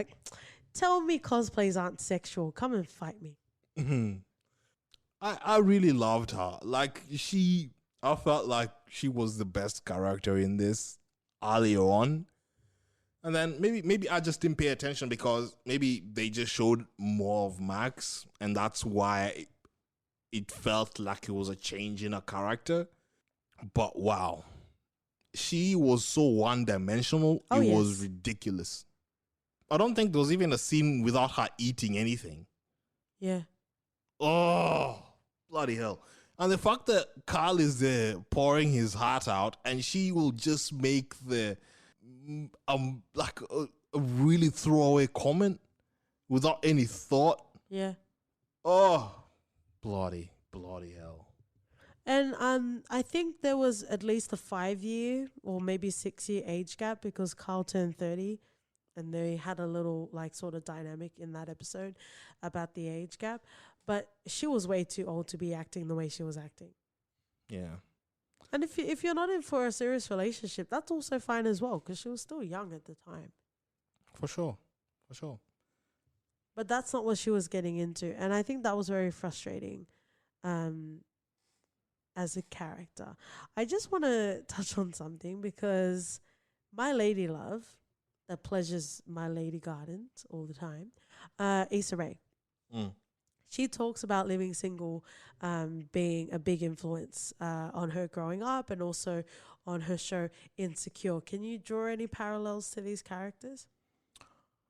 tell me cosplays aren't sexual. Come and fight me. I really loved her. I felt like she was the best character in this earlier on. And then maybe I just didn't pay attention because maybe they just showed more of Max, and that's why it felt like it was a change in her character. But wow, she was so one-dimensional. Oh, it was ridiculous. I don't think there was even a scene without her eating anything. Yeah. Oh, bloody hell. And the fact that Carl is there pouring his heart out, and she will just make the a really throwaway comment without any thought. Yeah. Oh, bloody hell. And I think there was at least a 5-year or maybe 6-year age gap because Carl turned 30, and they had a little sort of dynamic in that episode about the age gap. But she was way too old to be acting the way she was acting. Yeah. And if you're not in for a serious relationship, that's also fine as well, because she was still young at the time. For sure. But that's not what she was getting into. And I think that was very frustrating as a character. I just want to touch on something, because my lady love that pleasures my lady gardens all the time, Issa Rae. She talks about living single being a big influence on her growing up, and also on her show Insecure. Can you draw any parallels to these characters?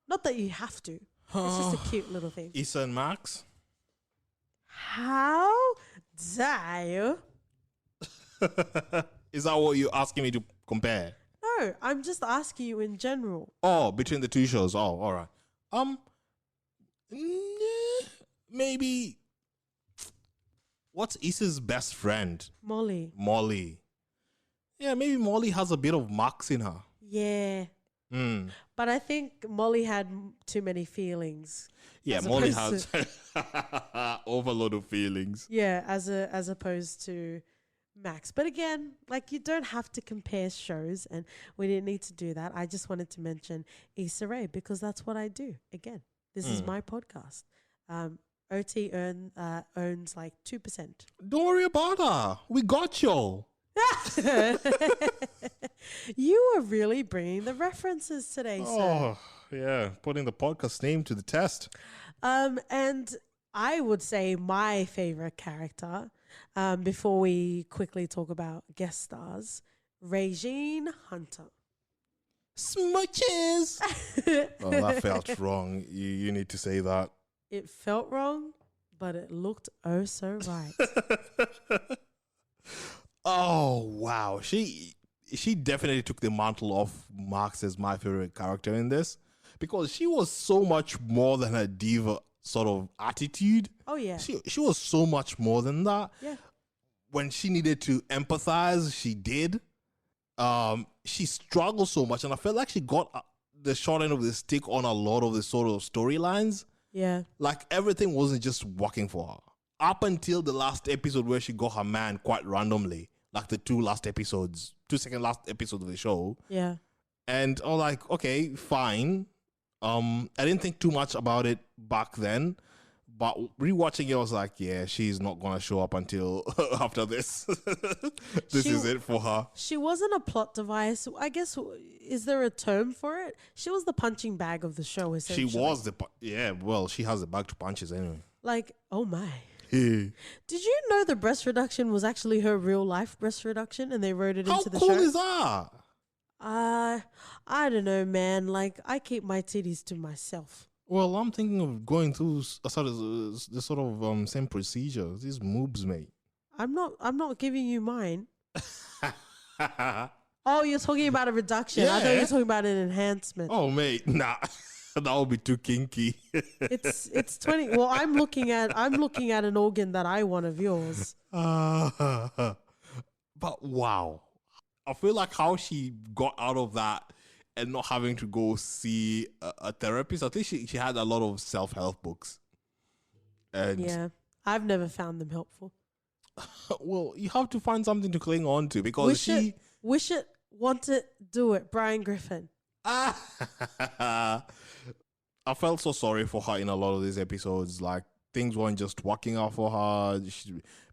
Not that you have to. It's just a cute little thing. Issa and Max? How dare you? Is that what you're asking me to compare? No, I'm just asking you in general. Oh, between the two shows. Oh, all right. Maybe. What's Issa's best friend? Molly. Yeah, maybe Molly has a bit of Max in her. Yeah. But I think Molly had too many feelings. Yeah, Molly has overload of feelings. Yeah, as opposed to Max. But again, you don't have to compare shows, and we didn't need to do that. I just wanted to mention Issa Rae because that's what I do. Again, this is my podcast. OT owns 2%. Don't worry about her. We got you. You are really bringing the references today, sir. Oh, yeah. Putting the podcast name to the test. And I would say my favorite character, before we quickly talk about guest stars, Regine Hunter. Smooches. Oh, that felt wrong. You need to say that. It felt wrong, but it looked oh so right. Oh, wow. She definitely took the mantle off Max as my favorite character in this, because she was so much more than a diva sort of attitude. Oh, yeah. She was so much more than that. Yeah. When she needed to empathize, she did. She struggled so much, and I felt like she got the short end of the stick on a lot of the sort of storylines. Yeah. Everything wasn't just working for her. Up until the last episode where she got her man quite randomly. The 2 last episodes 2 second last episode of the show. Yeah. And I was like, okay, fine. I didn't think too much about it back then, but rewatching it, I was like, yeah, she's not gonna show up until after this. This is it for her. She wasn't a plot device. I guess, is there a term for it? She was the punching bag of the show, essentially. She was well, she has a bag to punches anyway. Like, oh my. Yeah. Did you know the breast reduction was actually her real life breast reduction and they wrote it into the How show? cool is that? I don't know, man. Like, I keep my titties to myself. Well, I'm thinking of going through the sort of same procedure. These moves, mate. I'm not giving you mine. Oh, you're talking about a reduction. I thought you were talking about an enhancement. Oh, mate, nah. That would be too kinky. It's 20. Well, I'm looking at an organ that I want of yours. But wow. I feel like how she got out of that and not having to go see a therapist. I think she had a lot of self-help books. And yeah, I've never found them helpful. Well, you have to find something to cling on to because wish it, want it, do it. Brian Griffin. I felt so sorry for her in a lot of these episodes. Like, things weren't just working out for her.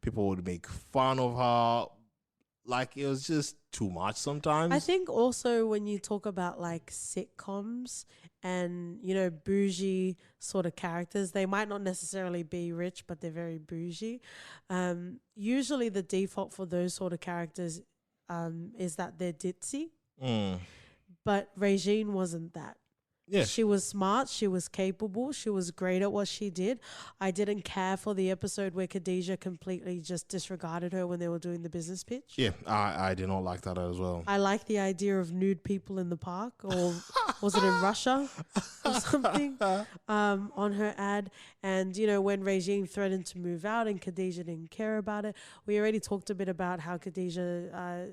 People would make fun of her. Like, it was just too much sometimes. I think also when you talk about like sitcoms and, you know, bougie sort of characters, they might not necessarily be rich, but they're very bougie. Usually the default for those sort of characters is that they're ditzy. But Regine wasn't that. Yeah. She was smart. She was capable. She was great at what she did. I didn't care for the episode where Khadijah completely just disregarded her when they were doing the business pitch. Yeah, I did not like that as well. I like the idea of nude people in the park, or was it in Russia or something, on her ad. And, you know, when Regine threatened to move out and Khadijah didn't care about it, we already talked a bit about how Khadijah,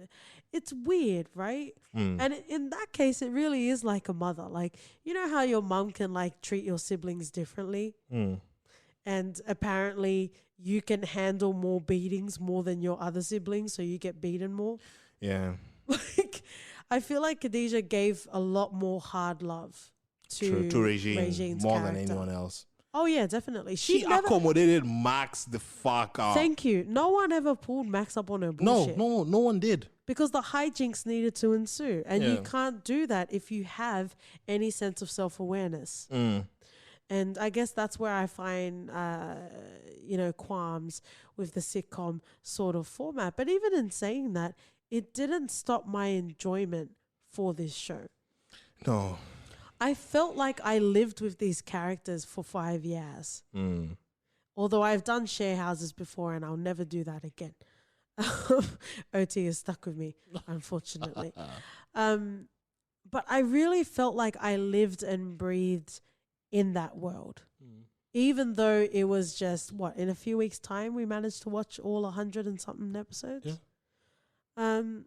it's weird, right? And in that case, it really is like a mother. Like, you know how your mum can like treat your siblings differently? And apparently you can handle more beatings more than your other siblings, so you get beaten more. Yeah. Like, I feel like Khadijah gave a lot more hard love to Regine more than anyone else. Oh yeah, definitely. She accommodated Max the fuck out. Thank you. No one ever pulled Max up on her bullshit. No one did. Because the hijinks needed to ensue. And you can't do that if you have any sense of self-awareness. And I guess that's where I find, qualms with the sitcom sort of format. But even in saying that, it didn't stop my enjoyment for this show. No. I felt like I lived with these characters for 5 years. Although I've done share houses before and I'll never do that again. OT is stuck with me, unfortunately. But I really felt like I lived and breathed in that world. Even though it was just, in a few weeks' time, we managed to watch all 100 and something episodes. Yeah. And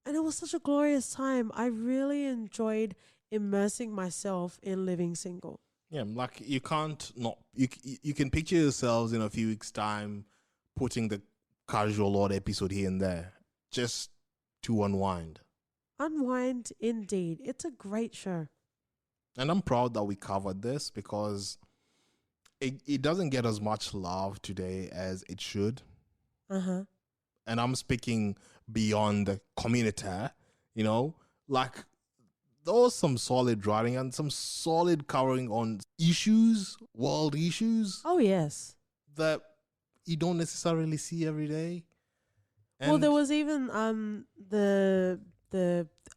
it was such a glorious time. I really enjoyed immersing myself in living single. Yeah, like you can't not, you can picture yourselves in a few weeks' time putting the casual odd episode here and there just to unwind. Unwind, indeed. It's a great show. And I'm proud that we covered this because it doesn't get as much love today as it should. And I'm speaking beyond the community, you know, like there was some solid writing and some solid covering on issues, world issues. Oh, yes. That you don't necessarily see every day. And well, there was even the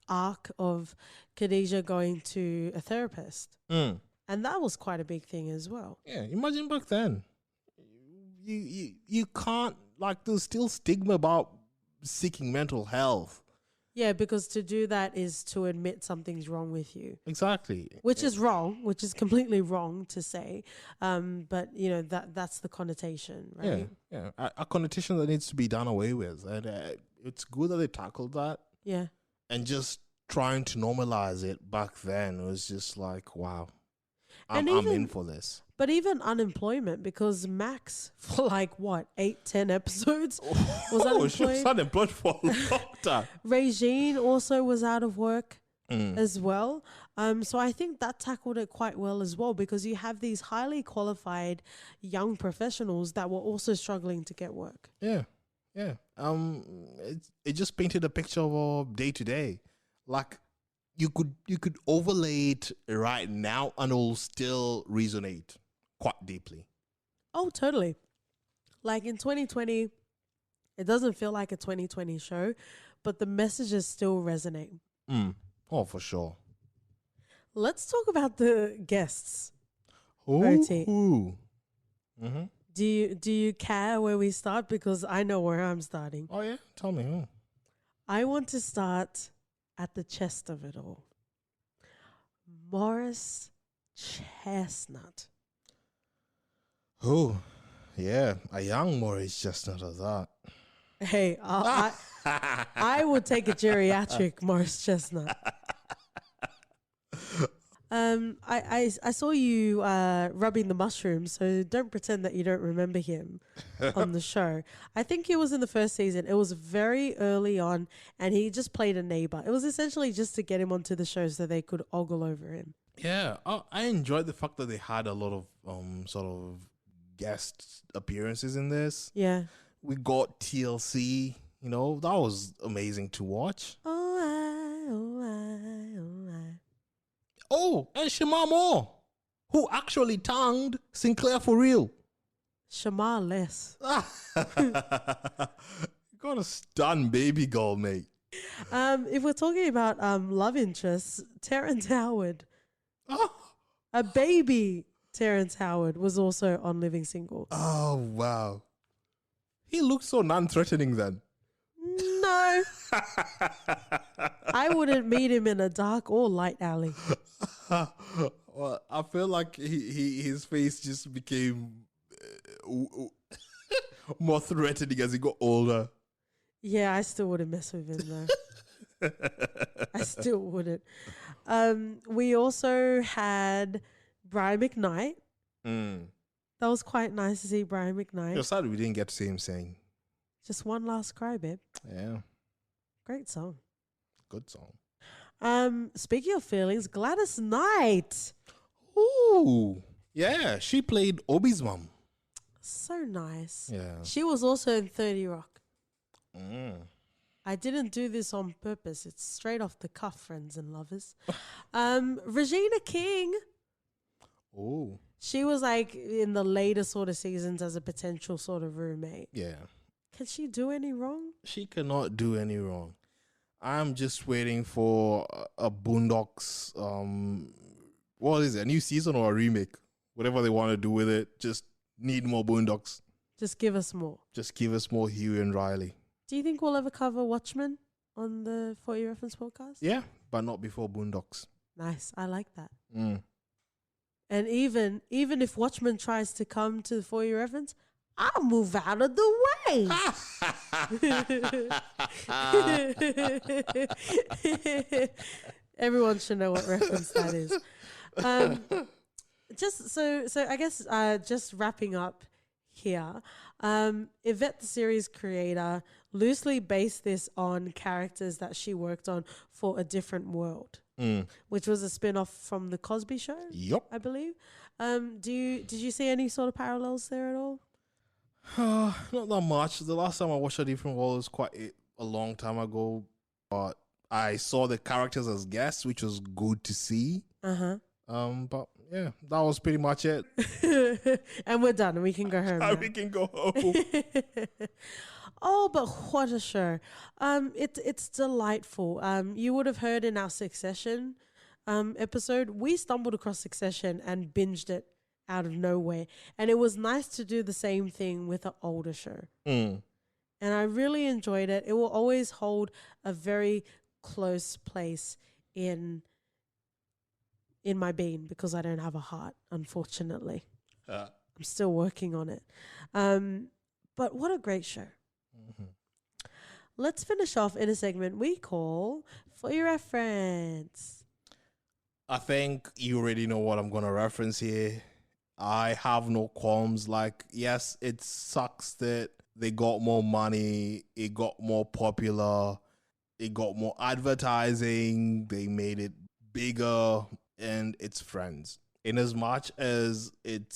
arc of Khadijah going to a therapist. And that was quite a big thing as well. Yeah, imagine back then. You can't, like, there's still stigma about seeking mental health. Yeah, because to do that is to admit something's wrong with you. Exactly. Which is wrong, which is completely wrong to say. But, you know, that's the connotation, right? Yeah. A connotation that needs to be done away with. And it's good that they tackled that. Yeah. And just trying to normalize it back then was just like, wow. And I'm in even for this. but even unemployment, because Max for like what 8-10 episodes was She was unemployed. unemployed for a long time. Regine also was out of work Mm. as well. So I think that tackled it quite well as well, because you have these highly qualified young professionals that were also struggling to get work. Yeah, yeah. It just painted a picture of our day to day. Like you could overlay it right now and it'll still resonate quite deeply. Oh, totally. Like in 2020, it doesn't feel like a 2020 show, but the messages still resonate. Mm. Oh, for sure. Let's talk about the guests. Ooh. OT. Mm-hmm. Do you care where we start? Because I know where I'm starting. Oh yeah, tell me who. I want to start at the chest of it all. Morris Chestnut. Who? Yeah, a young Maurice Chestnut of that. Hey, I would take a geriatric Morris Chestnut. I saw you rubbing the mushrooms, so don't pretend that you don't remember him on the show. I think he was in the first season. It was very early on, and he just played a neighbor. It was essentially just to get him onto the show so they could ogle over him. Yeah, I enjoyed the fact that they had a lot of sort of guest appearances in this. Yeah. We got TLC, you know, that was amazing to watch. Oh, I. Oh, and Shema Moore, who actually tongued Sinclair for real. Shamar Less. You got a stun baby girl, mate. If we're talking about love interests, Terrence Howard, a baby Terrence Howard, was also on Living Single. Oh, wow. He looked so non-threatening then. No. I wouldn't meet him in a dark or light alley. Well, I feel like his face just became more threatening as he got older. Yeah, I still wouldn't mess with him though. I still wouldn't. We also had Brian McKnight. That was quite nice to see Brian McKnight. You're sad we didn't get to see him sing. Just One Last Cry, babe. Yeah. Great song. Good song. Speaking of feelings, Gladys Knight. Ooh. Yeah, she played Obie's mom. So nice. Yeah. She was also in 30 Rock. Mm. I didn't do this on purpose. It's straight off the cuff, friends and lovers. Regina King. Oh. She was like in the later sort of seasons as a potential sort of roommate. Yeah. Can she do any wrong? She cannot do any wrong. I'm just waiting for a Boondocks, what is it, a new season or a remake? Whatever they want to do with it, just need more Boondocks. Just give us more. Just give us more Huey and Riley. Do you think we'll ever cover Watchmen on the 40 Reference podcast? Yeah, but not before Boondocks. I I like that. Mm. And even if Watchmen tries to come to the 40 Reference, I'll move out of the way. Everyone should know what reference that is. Just so I guess just wrapping up here. Yvette, the series creator, loosely based this on characters that she worked on for A Different World, which was a spin-off from The Cosby Show. Yup. I believe. Did you see any sort of parallels there at all? Not that much. The last time I watched A Different World was quite a long time ago, but I saw the characters as guests, which was good to see. But yeah, that was pretty much it. And we're done. We can go home. Now. We can go home. Oh, but what a show! It's delightful. You would have heard in our Succession episode, we stumbled across Succession and binged it out of nowhere, and it was nice to do the same thing with an older show. And I really enjoyed it. It will always hold a very close place in my being because I don't have a heart, unfortunately. I'm still working on it. But what a great show. Let's finish off in a segment we call For Your Reference. I think you already know what I'm gonna reference here. I have no qualms. Like, yes, it sucks that they got more money, it got more popular, it got more advertising, they made it bigger, and it's friends. In as much as it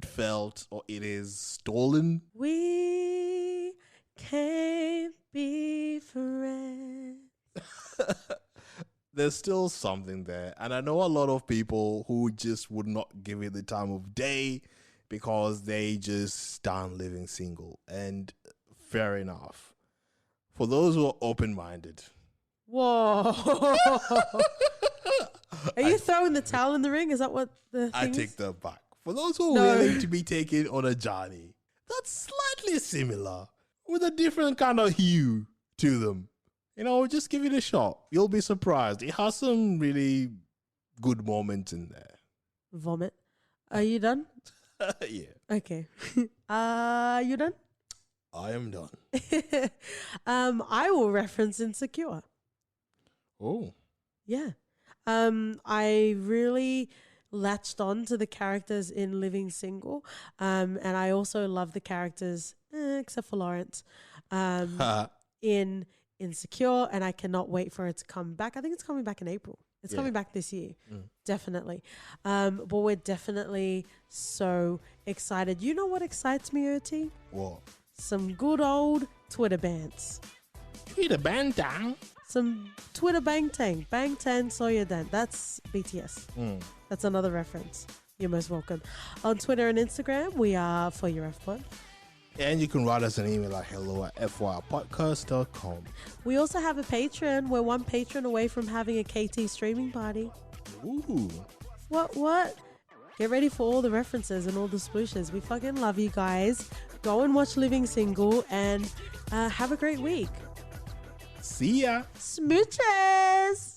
felt or it is stolen, We can't be friends. there's still something there. And I know a lot of people who just would not give it the time of day because they just stand living single. And fair enough. For those who are open-minded. Whoa. Are you throwing the towel in the ring? Is that what the I thing take is? that back. For those who are No. willing to be taken on a journey, that's slightly similar with a different kind of hue to them. You know, just give it a shot. You'll be surprised. It has some really good moments in there. Vomit. Are you done? Yeah, Okay. You done? I am done. I will reference Insecure. Oh, Yeah. I really latched on to the characters in Living Single. And I also love the characters, except for Lawrence, in Insecure. And I cannot wait for it to come back. I think it's coming back in April. It's coming back this year. Definitely. But we're definitely so excited. You know what excites me, OT? what? Some good old Twitter bants. Twitter band down. Some Twitter bangtang. Bangtan Soyadan. That's BTS. That's another reference. You're most welcome. On Twitter and Instagram, we are For Your F Pod. And you can write us an email at hello@fypodcast.com. We also have a Patreon. We're one patron away from having a KT streaming party. Ooh. What? Get ready for all the references and all the splooshes. We fucking love you guys. Go and watch Living Single and have a great week. See ya. Smooches!